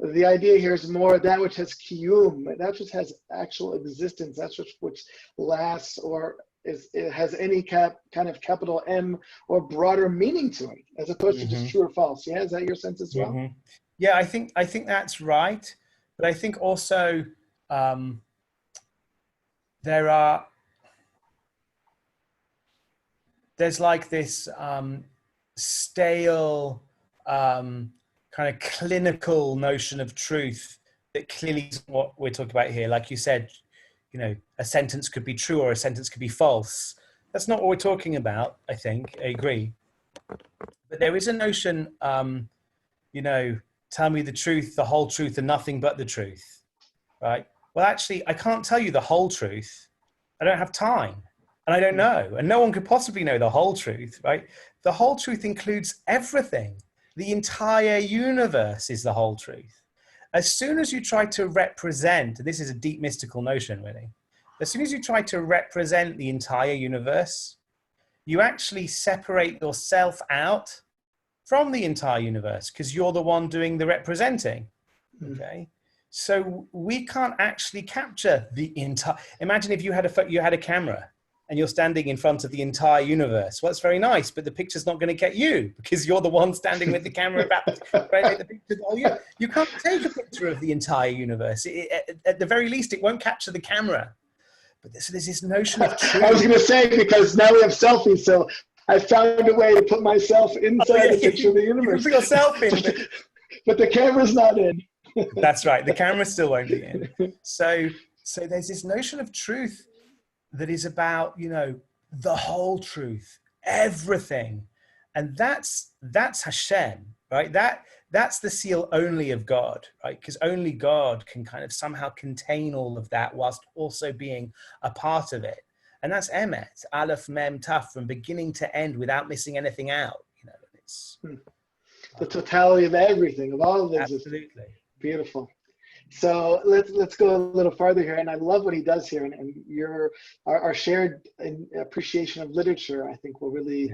the idea here is more that which has kiyum, that which has actual existence, that's which lasts, or it has any kind of capital M or broader meaning to it, as opposed to just true or false. Yeah, is that your sense as well? Yeah, I think that's right, but I think also there's like this stale kind of clinical notion of truth that clearly isn't what we're talking about here. Like you said, a sentence could be true or a sentence could be false. That's not what we're talking about, I think. I agree. But there is a notion, tell me the truth, the whole truth, and nothing but the truth, right? Well, actually, I can't tell you the whole truth. I don't have time, and I don't know, and no one could possibly know the whole truth, right? The whole truth includes everything. The entire universe is the whole truth. As soon as you try to represent, this is a deep mystical notion, really. As soon as you try to represent the entire universe, you actually separate yourself out from the entire universe, because you're the one doing the representing. Okay, so we can't actually capture the entire. Imagine if you had a camera and you're standing in front of the entire universe. Well, it's very nice, but the picture's not going to get you, because you're the one standing with the camera about to create the picture. You can't take a picture of the entire universe. At the very least, it won't capture the camera. But there's this notion of truth. I was going to say, because now we have selfies, so I found a way to put myself inside the picture of the universe. You can put yourself in. But the camera's not in. That's right. The camera still won't be in. So there's this notion of truth that is about, the whole truth, everything. And that's Hashem, right? That's the seal only of God, right? Because only God can kind of somehow contain all of that whilst also being a part of it. And that's Emet, Aleph, Mem, Taf, from beginning to end without missing anything out. It's the totality of everything, of all of this. Absolutely. Beautiful. So let's go a little farther here, and I love what he does here, and our shared appreciation of literature, I think, will really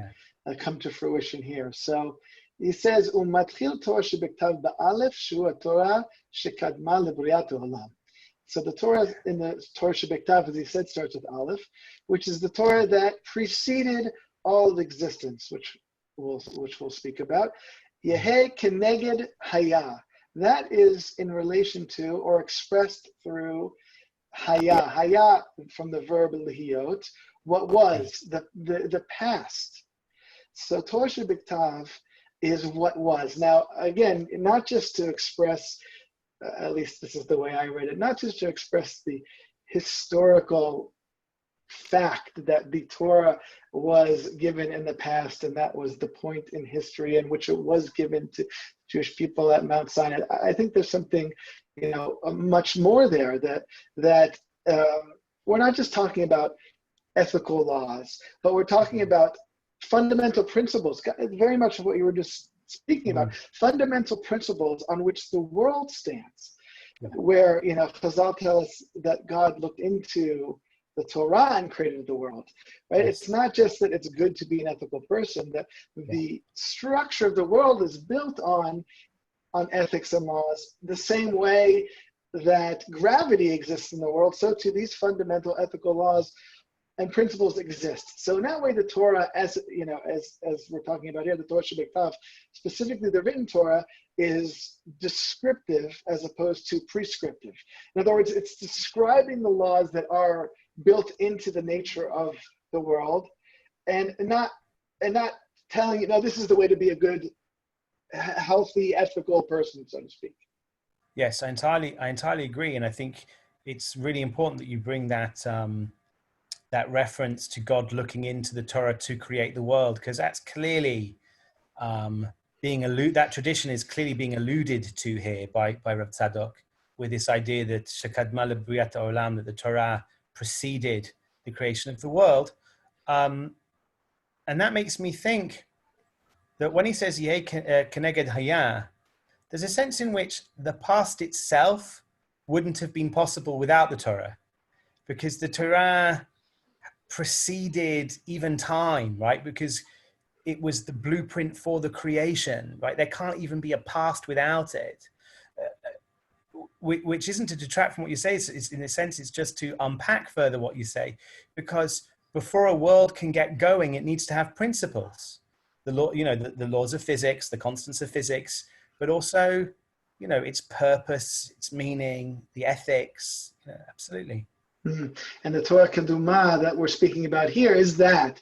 come to fruition here. So he says, "Umatchil Torah shebektav ba'alef shu Torah shekadma lebriat olam." So the Torah in the Torah shebektav, as he said, starts with Aleph, which is the Torah that preceded all of existence, which we'll speak about. Yehei keneged haya. That is in relation to or expressed through haya. Haya from the verb lihiyot, what was, the past. So Torah shebektav is what was. Now, again, not just to express, at least this is the way I read it, not just to express the historical fact that the Torah was given in the past, and that was the point in history in which it was given to Jewish people at Mount Sinai. I think there's something, much more there, that we're not just talking about ethical laws, but we're talking about fundamental principles, very much of what you were just speaking about, fundamental principles on which the world stands, where, Chazal tell us that God looked into the Torah and created the world, right? Yes. It's not just that it's good to be an ethical person, that the structure of the world is built on ethics and laws, the same way that gravity exists in the world, so too these fundamental ethical laws and principles exist. So in that way, the Torah, as you know, as we're talking about here, the Torah Shebektav, specifically the written Torah, is descriptive as opposed to prescriptive. In other words, it's describing the laws that are built into the nature of the world, and not telling you, no, this is the way to be a good, healthy, ethical person, so to speak. Yes, I entirely agree, and I think it's really important that you bring that that reference to God looking into the Torah to create the world, because that's clearly that tradition is clearly being alluded to here by Rav Tzadok, with this idea that Shekadma lebriat ha'olam, that the Torah preceded the creation of the world, and that makes me think that when he says Yeh keneged haya, there's a sense in which the past itself wouldn't have been possible without the Torah, because the Torah preceded even time, right? Because it was the blueprint for the creation, right? There can't even be a past without it, which isn't to detract from what you say. It's in a sense, it's just to unpack further what you say, because before a world can get going, it needs to have principles. The law, you know, the laws of physics, the constants of physics, but also, you know, its purpose, its meaning, the ethics. Absolutely. Mm-hmm. And the Torah Kedumah that we're speaking about here is that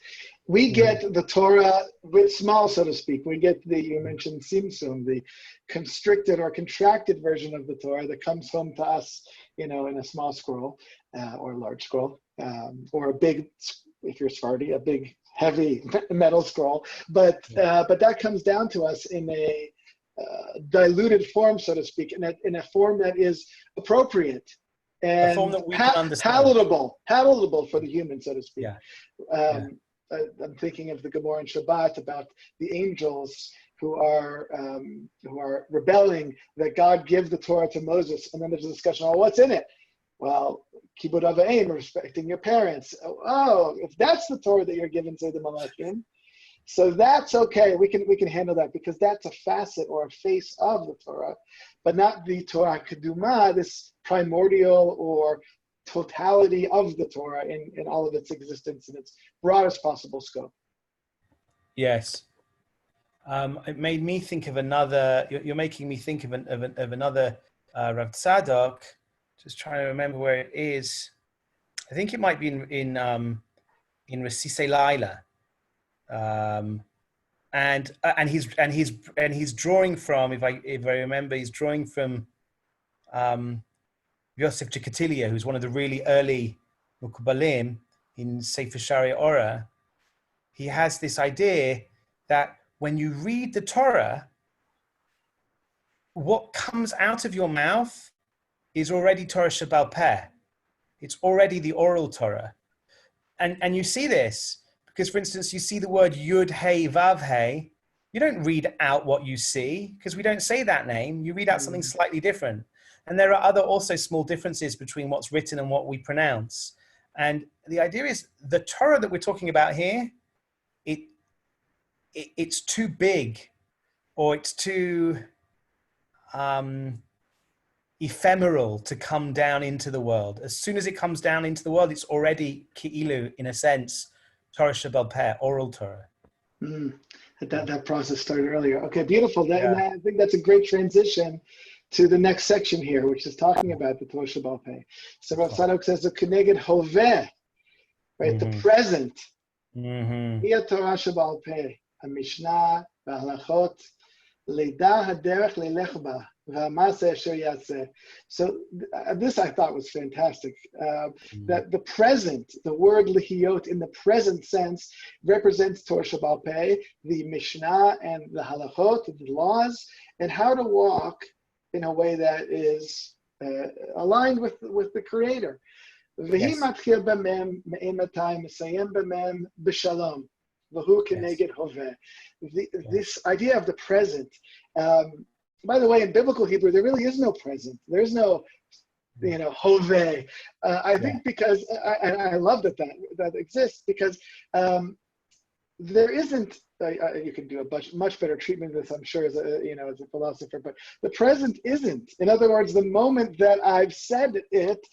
we get the Torah with small, so to speak. We get you mentioned Tzimtzum, the constricted or contracted version of the Torah that comes home to us, you know, in a small scroll or a large scroll, or a big, if you're Sephardi, a big, heavy metal scroll. But that comes down to us in a diluted form, so to speak, in a form that is appropriate and a form that we can understand. palatable for the human, so to speak. Yeah. I'm thinking of the Gemara in Shabbat about the angels who are rebelling that God give the Torah to Moses, and then there's a discussion, oh, what's in it? Well, kibud av va'em, respecting your parents. Oh, if that's the Torah that you're given to the Malachim, so that's okay. We can handle that, because that's a facet or a face of the Torah, but not the Torah Kedumah, this primordial or totality of the Torah in all of its existence in its broadest possible scope. Yes. It made me think of another. You're making me think of another Rav Tzadok. Just trying to remember where it is. I think it might be in Resisei Laila. And he's drawing from, if I remember, he's drawing from Yosef Chikatilia, who's one of the really early Mukubalim in Sefer Shari Ora. He has this idea that when you read the Torah, what comes out of your mouth is already Torah Shebal Peh. It's already the oral Torah. And you see this because, for instance, you see the word Yud Hey Vav Hey. You don't read out what you see, because we don't say that name. You read out something slightly different. And there are other also small differences between what's written and what we pronounce. And the idea is the Torah that we're talking about here, it's too big, or it's too ephemeral to come down into the world. As soon as it comes down into the world, it's already ki'ilu, in a sense, Torah Shebal Peh, oral Torah. That process started earlier. Okay, beautiful. And I think that's a great transition to the next section here, which is talking about the Torah Shebal Peh. So Rav Tzadok says the Keneged Hoveh, right? The present. Here Torah Shebal Peh, Mishnah, Halachot, Leida Haderech Leilech Ba, V'Hamase Asher Yaseh. So this I thought was fantastic. That the present, the word Lihiyot in the present sense, represents Torah Shebal Peh, the Mishnah and the Halachot, the laws, and how to walk in a way that is aligned with the Creator. V'hi matchil b'mem me'ematay mesayem b'mem b'shalom. V'hu keneged hoveh. This idea of the present. By the way, in biblical Hebrew, there really is no present. There's no, hoveh. I think because, and I love that exists, because there isn't you can do a much better treatment of this, I'm sure, as a philosopher. But the present isn't. In other words, the moment that I've said it,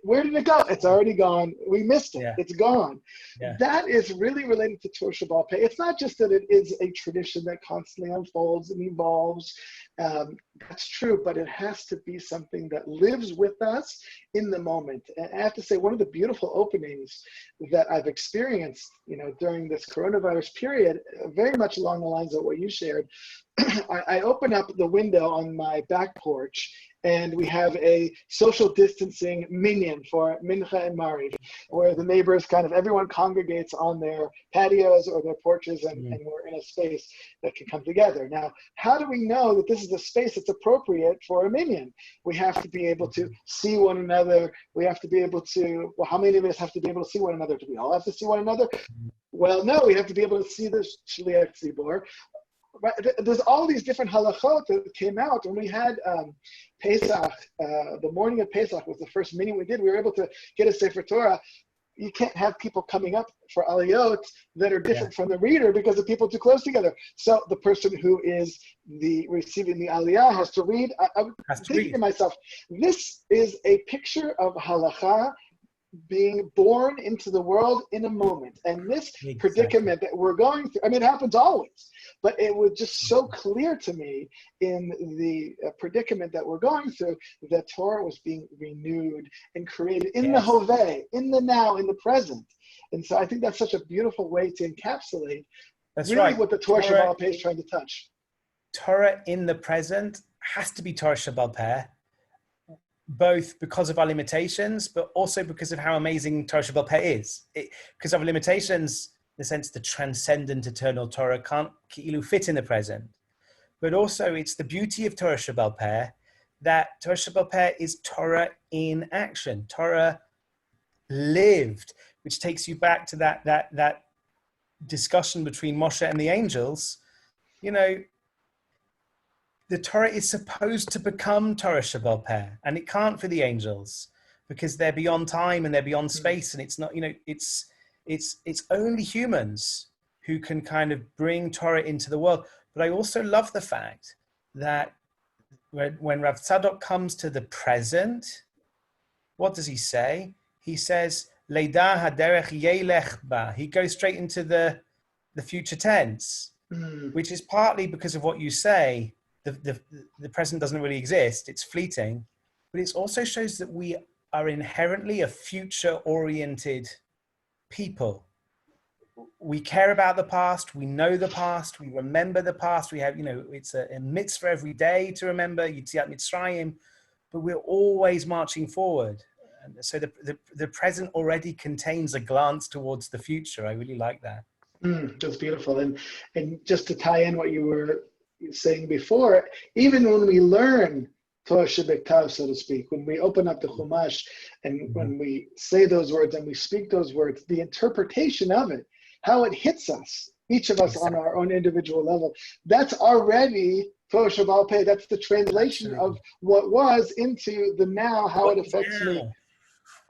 where did it go? It's already gone. We missed it. Yeah. It's gone. Yeah. That is really related to Torah Shabbal Peh. It's not just that it is a tradition that constantly unfolds and evolves. That's true, but it has to be something that lives with us in the moment. And I have to say, one of the beautiful openings that I've experienced, during this coronavirus period, very much along the lines of what you shared, I open up the window on my back porch, and we have a social distancing minyan for Mincha and Mariv, where the neighbors everyone congregates on their patios or their porches, and we're in a space that can come together. Now, how do we know that this is a space that's appropriate for a minyan? We have to be able to see one another. We have to be able to, how many of us have to be able to see one another? Do we all have to see one another? Well, no, we have to be able to see the Shliach Tzibor. Right? There's all these different halachot that came out when we had Pesach. The morning of Pesach was the first meeting we did. We were able to get a Sefer Torah. You can't have people coming up for aliyot that are different from the reader because the people are too close together. So the person who is receiving the aliyah has to read. I'm thinking to myself, this is a picture of halacha being born into the world in a moment. And this predicament that we're going through, it happens always, but it was just so clear to me in the predicament that we're going through that Torah was being renewed and created in the hoveh, in the now, in the present. And so I think that's such a beautiful way to encapsulate what the Torah Shabbal Peh is trying to touch. Torah in the present has to be Torah Shabbal Peh, both because of our limitations, but also because of how amazing Torah Shabbal Peh is. Because of limitations, in the sense the transcendent eternal Torah can't fit in the present. But also it's the beauty of Torah Shabbal Peh that Torah Shabbal Peh is Torah in action, Torah lived, which takes you back to that discussion between Moshe and the angels. The Torah is supposed to become Torah Shabbal Peh, and it can't for the angels because they're beyond time and they're beyond space, and it's not, it's only humans who can bring Torah into the world. But I also love the fact that when Rav Tzadok comes to the present, what does he say? He says, Leida haderech yelech ba. He goes straight into the future tense, which is partly because of what you say. The present doesn't really exist, it's fleeting, but it also shows that we are inherently a future-oriented people. We care about the past, we know the past, we remember the past, we have, it's a mitzvah every day to remember, Yetziat Mitzrayim, but we're always marching forward. And so the present already contains a glance towards the future. I really like that. That's beautiful. And just to tie in what you were saying before, even when we learn Torah Shebektav, so to speak, when we open up the Chumash and when we say those words and we speak those words, the interpretation of it, how it hits us, each of us on our own individual level, that's already Torah Shabbal Peh. That's the translation of what was into the now, how it affects me.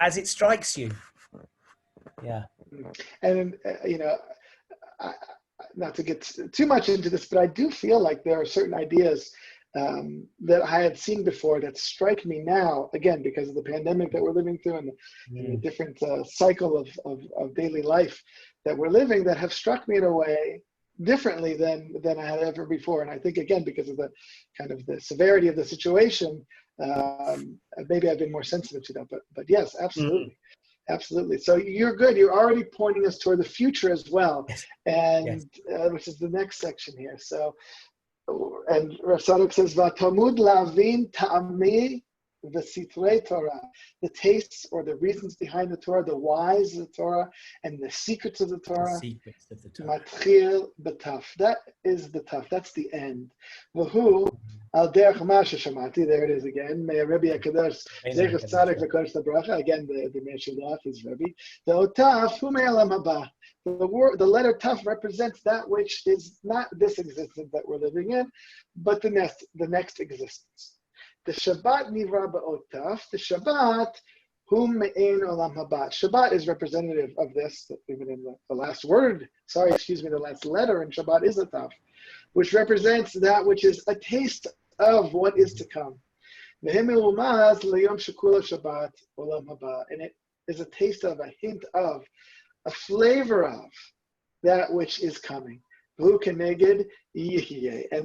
As it strikes you. Yeah. And, not to get too much into this, but I do feel like there are certain ideas that I had seen before that strike me now, again, because of the pandemic that we're living through and the different cycle of daily life that we're living, that have struck me in a way differently than I had ever before. And I think, again, because of the the severity of the situation, maybe I've been more sensitive to that. But yes, absolutely. Absolutely. So you're good. You're already pointing us toward the future as well, and which is the next section here. So, and Rav Tzadok says, "V'tamud lavin ta'ami v'sitrei Torah," the tastes or the reasons behind the Torah, the whys of the Torah, and the secrets of the Torah. The secrets of the Torah. Matchil b'taf. That is the tough. That's the end. V'hu al derech ma sheshamati. There it is again. May Rabbi Akadosh Zecher Tzadik v'Kodesh Bracha. Again, the Meir Shilach is Rabbi. The otaf hu me'elam haba. The letter taf represents that which is not this existence that we're living in, but the next existence. The Shabbat nivra ba'otaf. The Shabbat, Hum me'ein olam haba. Shabbat is representative of this, even in the last word, the last letter in Shabbat is a taf, which represents that which is a taste of what is to come. And it is a taste of, a hint of, a flavor of that which is coming. And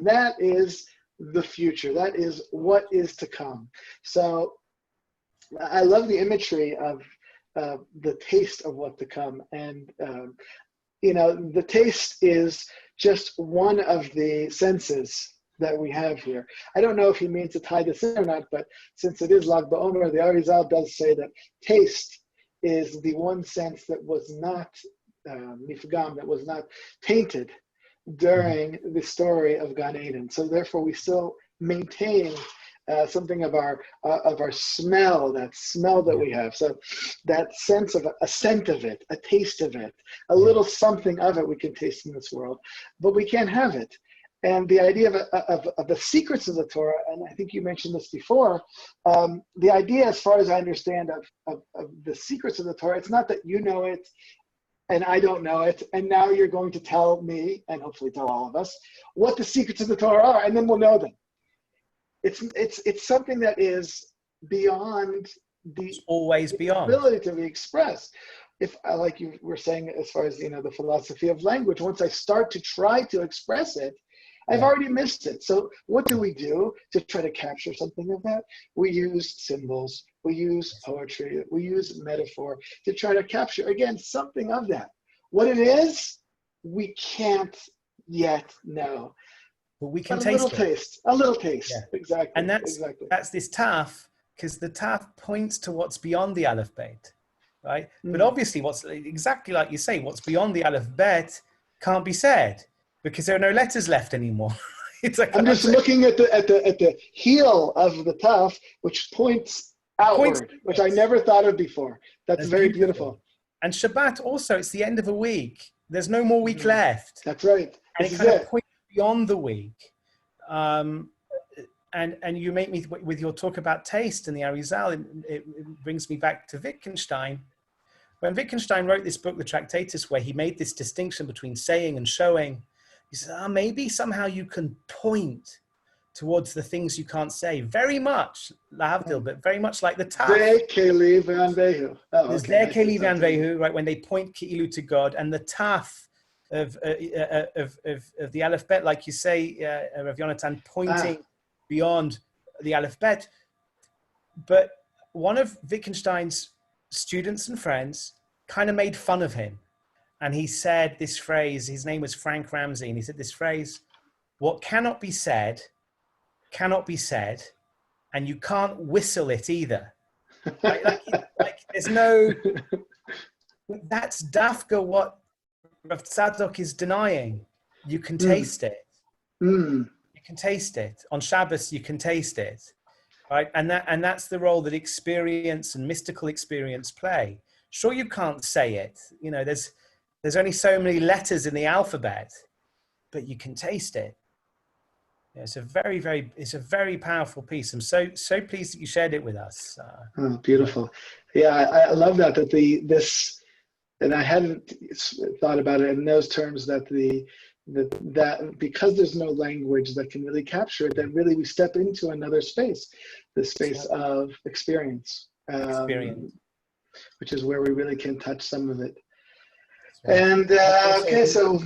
that is the future. That is what is to come. So I love the imagery of the taste of what to come. And, the taste is just one of the senses that we have here. I don't know if he means to tie this in or not, but since it is Lag BaOmer, the Arizal does say that taste is the one sense that was not mifgam, that was not tainted during the story of Gan Eden. So therefore, we still maintain something of our smell, that smell that we have. So that sense of a scent of it, a taste of it, a little something of it we can taste in this world, but we can't have it. And the idea of the secrets of the Torah, and I think you mentioned this before, the idea, as far as I understand, of the secrets of the Torah, it's not that you know it and I don't know it, and now you're going to tell me, and hopefully tell all of us, what the secrets of the Torah are, and then we'll know them. It's something that is beyond it's always beyond ability to be expressed. If, like you were saying, as far as the philosophy of language, once I start to try to express it, I've already missed it. So what do we do to try to capture something of that? We use symbols, we use poetry, we use metaphor to try to capture, again, something of that. What it is, we can't yet know. But we can A little taste. Yeah. Exactly. And that's this taf, because the taf points to what's beyond the Aleph Bet, right? But obviously, what's exactly like you say, what's beyond the Aleph Bet can't be said, because there are no letters left anymore. I'm just looking at the heel of the taf, which points outward, which I never thought of before. That's very beautiful. And Shabbat also, it's the end of a week. There's no more week left. That's right. And it kind of points beyond the week. And you make me, with your talk about taste and the Arizal, it brings me back to Wittgenstein. When Wittgenstein wrote this book, The Tractatus, where he made this distinction between saying and showing, he said, maybe somehow you can point towards the things you can't say. Very much, lahavdil, but very much like the taf. There's der keli van vehu, right, when they point ki'ilu to God, and the taf of the Aleph Bet, like you say, Rav Yonatan, pointing beyond the Aleph Bet. But one of Wittgenstein's students and friends kind of made fun of him. And he said this phrase, his name was Frank Ramsey, and he said this phrase, what cannot be said, and you can't whistle it either. Like there's no, that's dafka what Rav Tzadok is denying. You can taste it. You can taste it. On Shabbos, you can taste it. Right? And that's the role that experience and mystical experience play. Sure, you can't say it. There's only so many letters in the alphabet, but you can taste it. It's a very powerful piece. I'm so pleased that you shared it with us. Beautiful. Yeah, I love that and I hadn't thought about it in those terms, that that because there's no language that can really capture it, that really we step into another space, the space of experience, which is where we really can touch some of it. And so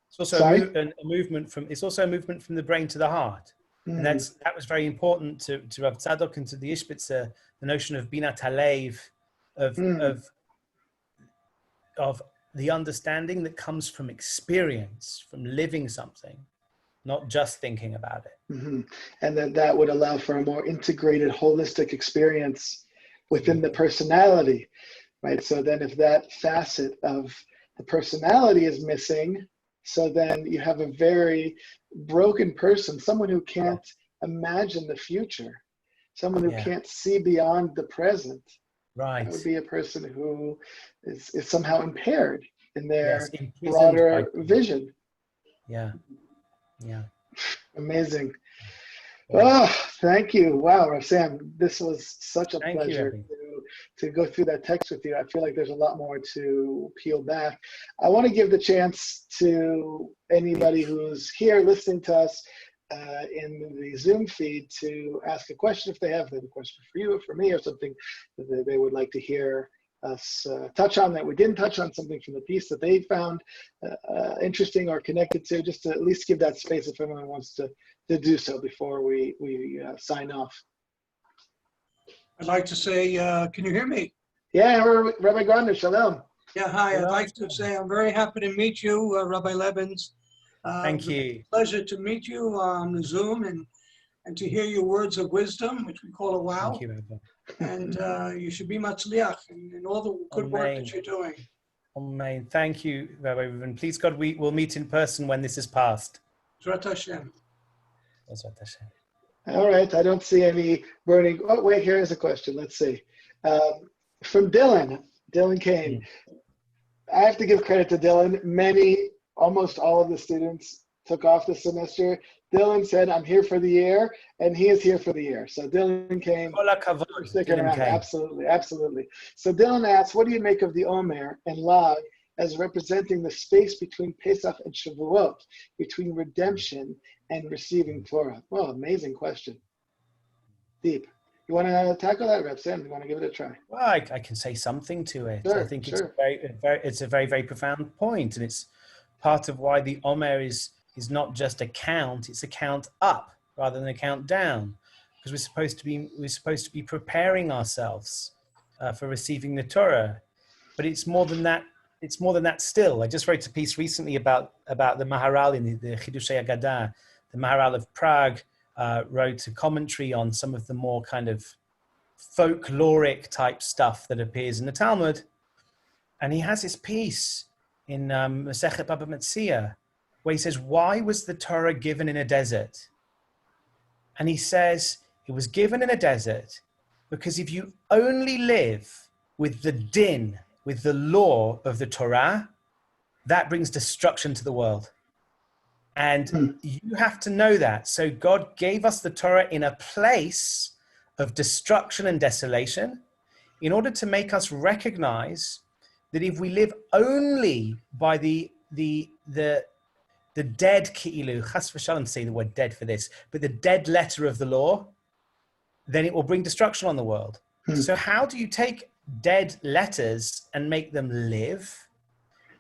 it's also a movement from the brain to the heart, and that was very important to Rav Tzadok and to the Ishbitzer, the notion of binat halev, of the understanding that comes from experience, from living something, not just thinking about it. And that would allow for a more integrated, holistic experience within the personality, right? So then if that facet of the personality is missing, so then you have a very broken person, someone who can't imagine the future, someone who can't see beyond the present. Right. That would be a person who is somehow impaired in their broader vision. Yeah. Amazing. Oh, thank you. Wow, Rav Sam, this was such a pleasure go through that text with you. I feel like there's a lot more to peel back. I want to give the chance to anybody who's here listening to us in the Zoom feed to ask a question if they have a question for you or for me, or something that they would like to hear us touch on that we didn't touch on, something from the piece that they found interesting or connected to, just to at least give that space if anyone wants to do so before we sign off. I'd like to say, can you hear me? Yeah, Rabbi Gardner, shalom. Yeah, hi. I'd like to say I'm very happy to meet you, Rabbi Lebens. Thank you. Pleasure to meet you on the Zoom and to hear your words of wisdom, which we call a wow. Thank you, Rabbi. And you should be matzliach in all the good work that you're doing. Amen. Thank you, Rabbi Reuven. Please, God, we will meet in person when this is passed. Zrat Hashem. Bezrat Hashem. All right, I don't see any burning. Oh, wait, here is a question. Let's see. From Dylan Kane. I have to give credit to Dylan. Almost all of the students took off this semester. Dylan said, I'm here for the year, and he is here for the year. So Dylan came. Sticking around. Absolutely, absolutely. So Dylan asks, what do you make of the Omer and Lag as representing the space between Pesach and Shavuot, between redemption and receiving Torah? Well, amazing question. Deep. You want to tackle that, Reb Sam? You want to give it a try? Well, I can say something to it. Sure, I think sure. it's a very, very profound point, and it's part of why the Omer is not just a count; it's a count up rather than a count down, because we're supposed to be preparing ourselves for receiving the Torah. But it's more than that. It's more than that still. I just wrote a piece recently about the Maharal in the Chidushei Agadah. The Maharal of Prague wrote a commentary on some of the more kind of folkloric type stuff that appears in the Talmud. And he has this piece in Masechet Baba Metzia where he says, why was the Torah given in a desert? And he says, it was given in a desert because if you only live with the din, with the law of the Torah, that brings destruction to the world. And you have to know that. So God gave us the Torah in a place of destruction and desolation in order to make us recognize that if we live only by the dead ki'ilu, chas v'shalom to say the word dead for this, but the dead letter of the law, then it will bring destruction on the world. So how do you take dead letters and make them live?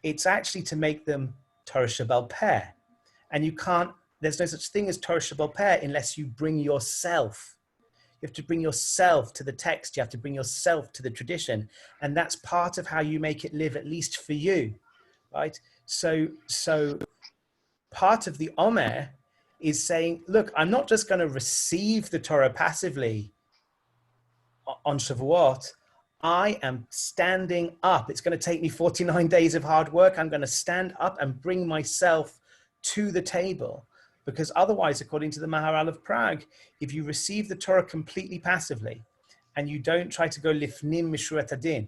It's actually to make them Torah Shebal Peh. And you can't, there's no such thing as Torah Shebal Peh unless you bring yourself. You have to bring yourself to the text. You have to bring yourself to the tradition. And that's part of how you make it live, at least for you, right? So part of the Omer is saying, look, I'm not just going to receive the Torah passively on Shavuot. I am standing up. It's going to take me 49 days of hard work. I'm going to stand up and bring myself to the table, because otherwise, according to the Maharal of Prague, if you receive the Torah completely passively and you don't try to go lifnim mishruat hadin,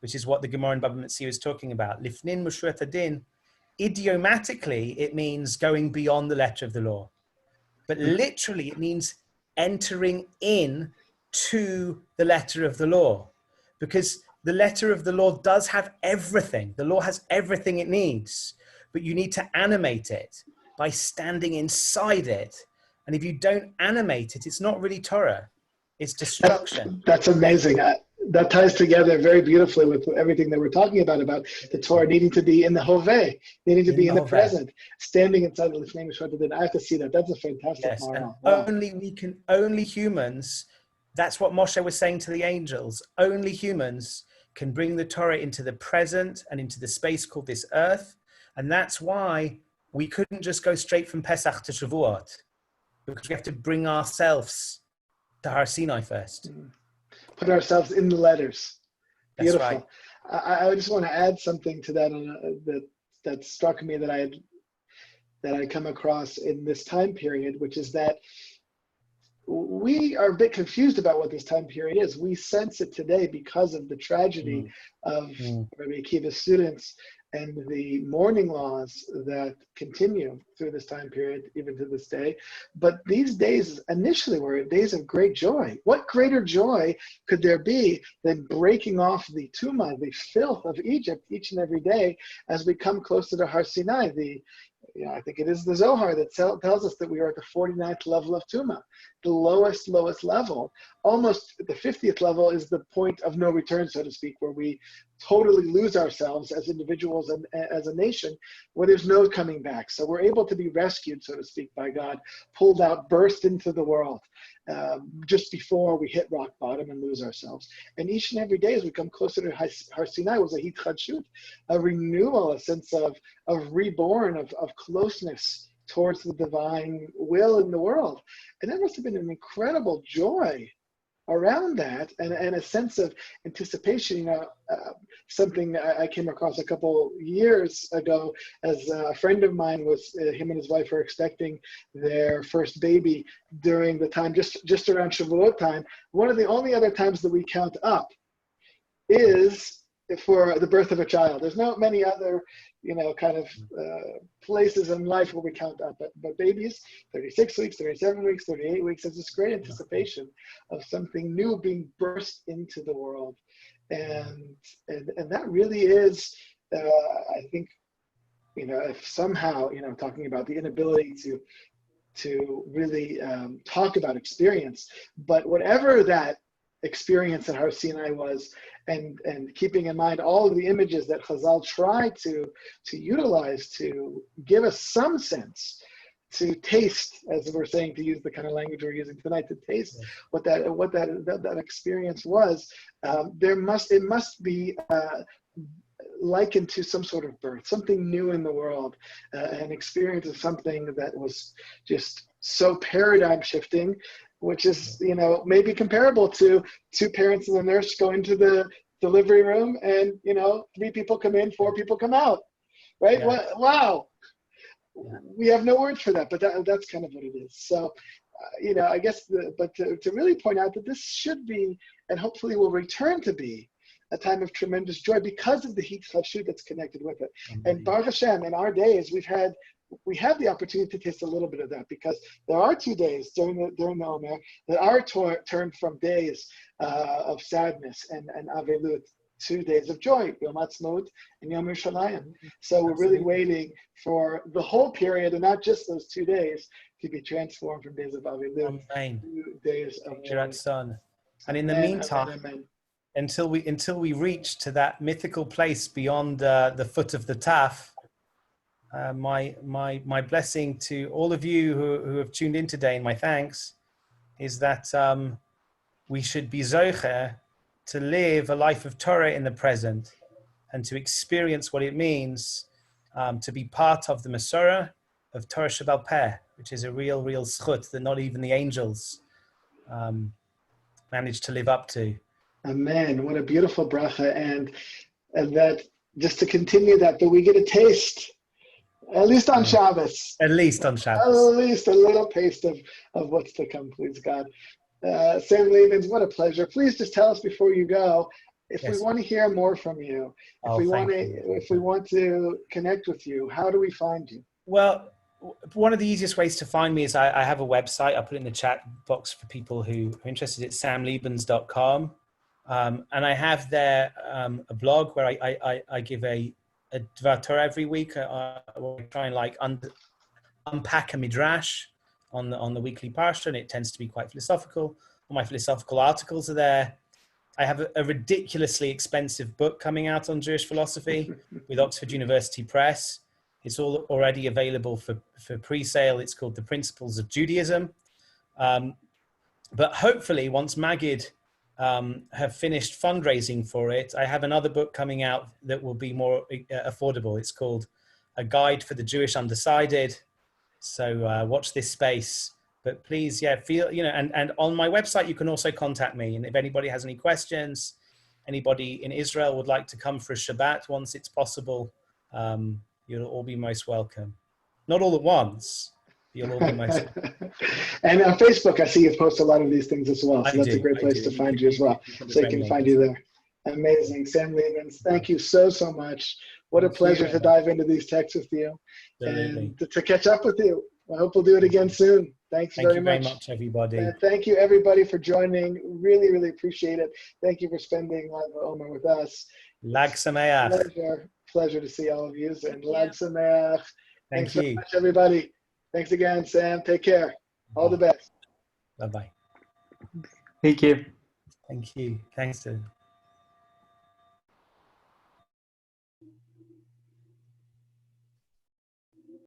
which is what the Gemara in Baba Metzia is talking about, lifnim mishruat hadin, idiomatically it means going beyond the letter of the law, but literally it means entering in to the letter of the law, because the letter of the law does have everything. The law has everything it needs, but you need to animate it by standing inside it. And if you don't animate it, it's not really Torah, it's destruction. That's amazing. That ties together very beautifully with everything that we're talking about the Torah needing to be in the Hoveh, needing to be in the present, standing inside the Lifnei Mishpat Hadin. I have to see that. That's a fantastic yes, model. And only humans, that's what Moshe was saying to the angels, only humans can bring the Torah into the present and into the space called this earth. And that's why we couldn't just go straight from Pesach to Shavuot, because we have to bring ourselves to Har Sinai first. Put ourselves in the letters. Beautiful. That's right. I just want to add something to that that struck me that I come across in this time period, which is that we are a bit confused about what this time period is. We sense it today because of the tragedy of Rabbi Akiva's students and the mourning laws that continue through this time period, even to this day. But these days initially were days of great joy. What greater joy could there be than breaking off the tumah, the filth of Egypt each and every day as we come closer to Har Sinai? I think it is the Zohar that tells us that we are at the 49th level of Tumah, the lowest level. Almost the 50th level is the point of no return, so to speak, where we totally lose ourselves as individuals and as a nation, where there's no coming back. So we're able to be rescued, so to speak, by God, pulled out, burst into the world just before we hit rock bottom and lose ourselves. And each and every day as we come closer to Har Sinai was a hitchadshut, a renewal, a sense of reborn, of closeness towards the divine will in the world. And that must have been an incredible joy around that, and a sense of anticipation. Something I came across a couple years ago, as a friend of mine was, him and his wife were expecting their first baby during the time, just around Shavuot time. One of the only other times that we count up is for the birth of a child. There's not many other, kind of places in life where we count up, but babies, 36 weeks, 37 weeks, 38 weeks, there's this great anticipation of something new being burst into the world. And that really is, I think, if somehow, talking about the inability to really talk about experience, but whatever that experience at Har Sinai was, and keeping in mind all of the images that Chazal try to utilize to give us some sense, to taste, as we're saying, to use the kind of language we're using tonight, to taste what that experience was. It must be likened to some sort of birth, something new in the world, an experience of something that was just so paradigm shifting, which is, maybe comparable to two parents and a nurse go into the delivery room and, 3 people come in, 4 people come out, right? Yeah. Wow. Yeah. We have no words for that, but that's kind of what it is. So, I guess, but to really point out that this should be, and hopefully will return to be, a time of tremendous joy because of the hitchadshut that's connected with it. Mm-hmm. And Baruch Hashem, in our days, we have the opportunity to taste a little bit of that, because there are 2 days during the Omer that are turned from days of sadness and Avelut, 2 days of joy, Yom Ha'atzmaut and Yom Yerushalayim. So we're really waiting for the whole period, and not just those 2 days, to be transformed from days of Avelut to days of joy. And in the meantime, until we reach to that mythical place beyond the foot of the Taf, my blessing to all of you who have tuned in today, and my thanks, is that we should be zocher to live a life of Torah in the present, and to experience what it means to be part of the Masorah of Torah Shebal Peh, which is a real zchut that not even the angels manage to live up to. Amen. What a beautiful bracha, and that, just to continue that we get a taste. At least on Shabbos. At least on Shabbos. At least a little taste of what's to come, please God. Sam Lebens, what a pleasure. Please just tell us before you go, if we want to hear more from you, if we want to connect with you, how do we find you? Well, one of the easiest ways to find me is I have a website. I'll put it in the chat box for people who are interested. It's samlebens.com. And I have there a blog where I give a Dvar Torah every week. I try and unpack a midrash on the weekly parsha, and it tends to be quite philosophical. All my philosophical articles are there. I have a ridiculously expensive book coming out on Jewish philosophy with Oxford University Press. It's all already available for pre-sale. It's called The Principles of Judaism. But hopefully, once Magid have finished fundraising for it, I have another book coming out that will be more affordable. It's called A Guide for the Jewish Undecided. So watch this space. But please, and on my website, you can also contact me. And if anybody has any questions, anybody in Israel would like to come for a Shabbat once it's possible, you'll all be most welcome. Not all at once. You'll all be most welcome. And on Facebook, I see you've posted a lot of these things as well. So that's a great place to find you as well. So they can find you there. Amazing. Sam Lebens, thank you so much. What a pleasure to dive into these texts with you and to catch up with you. I hope we'll do it again soon. Thanks very much. Thank you very much, everybody. Thank you, everybody, for joining. Really, really appreciate it. Thank you for spending Lag BaOmer with us. Lag Sameach. Pleasure to see all of you. And Lag Sameach. Thank Thanks you. so much, everybody. Thanks again, Sam. Take care. All the best. Bye-bye. Thank you. Thank you. Thanks,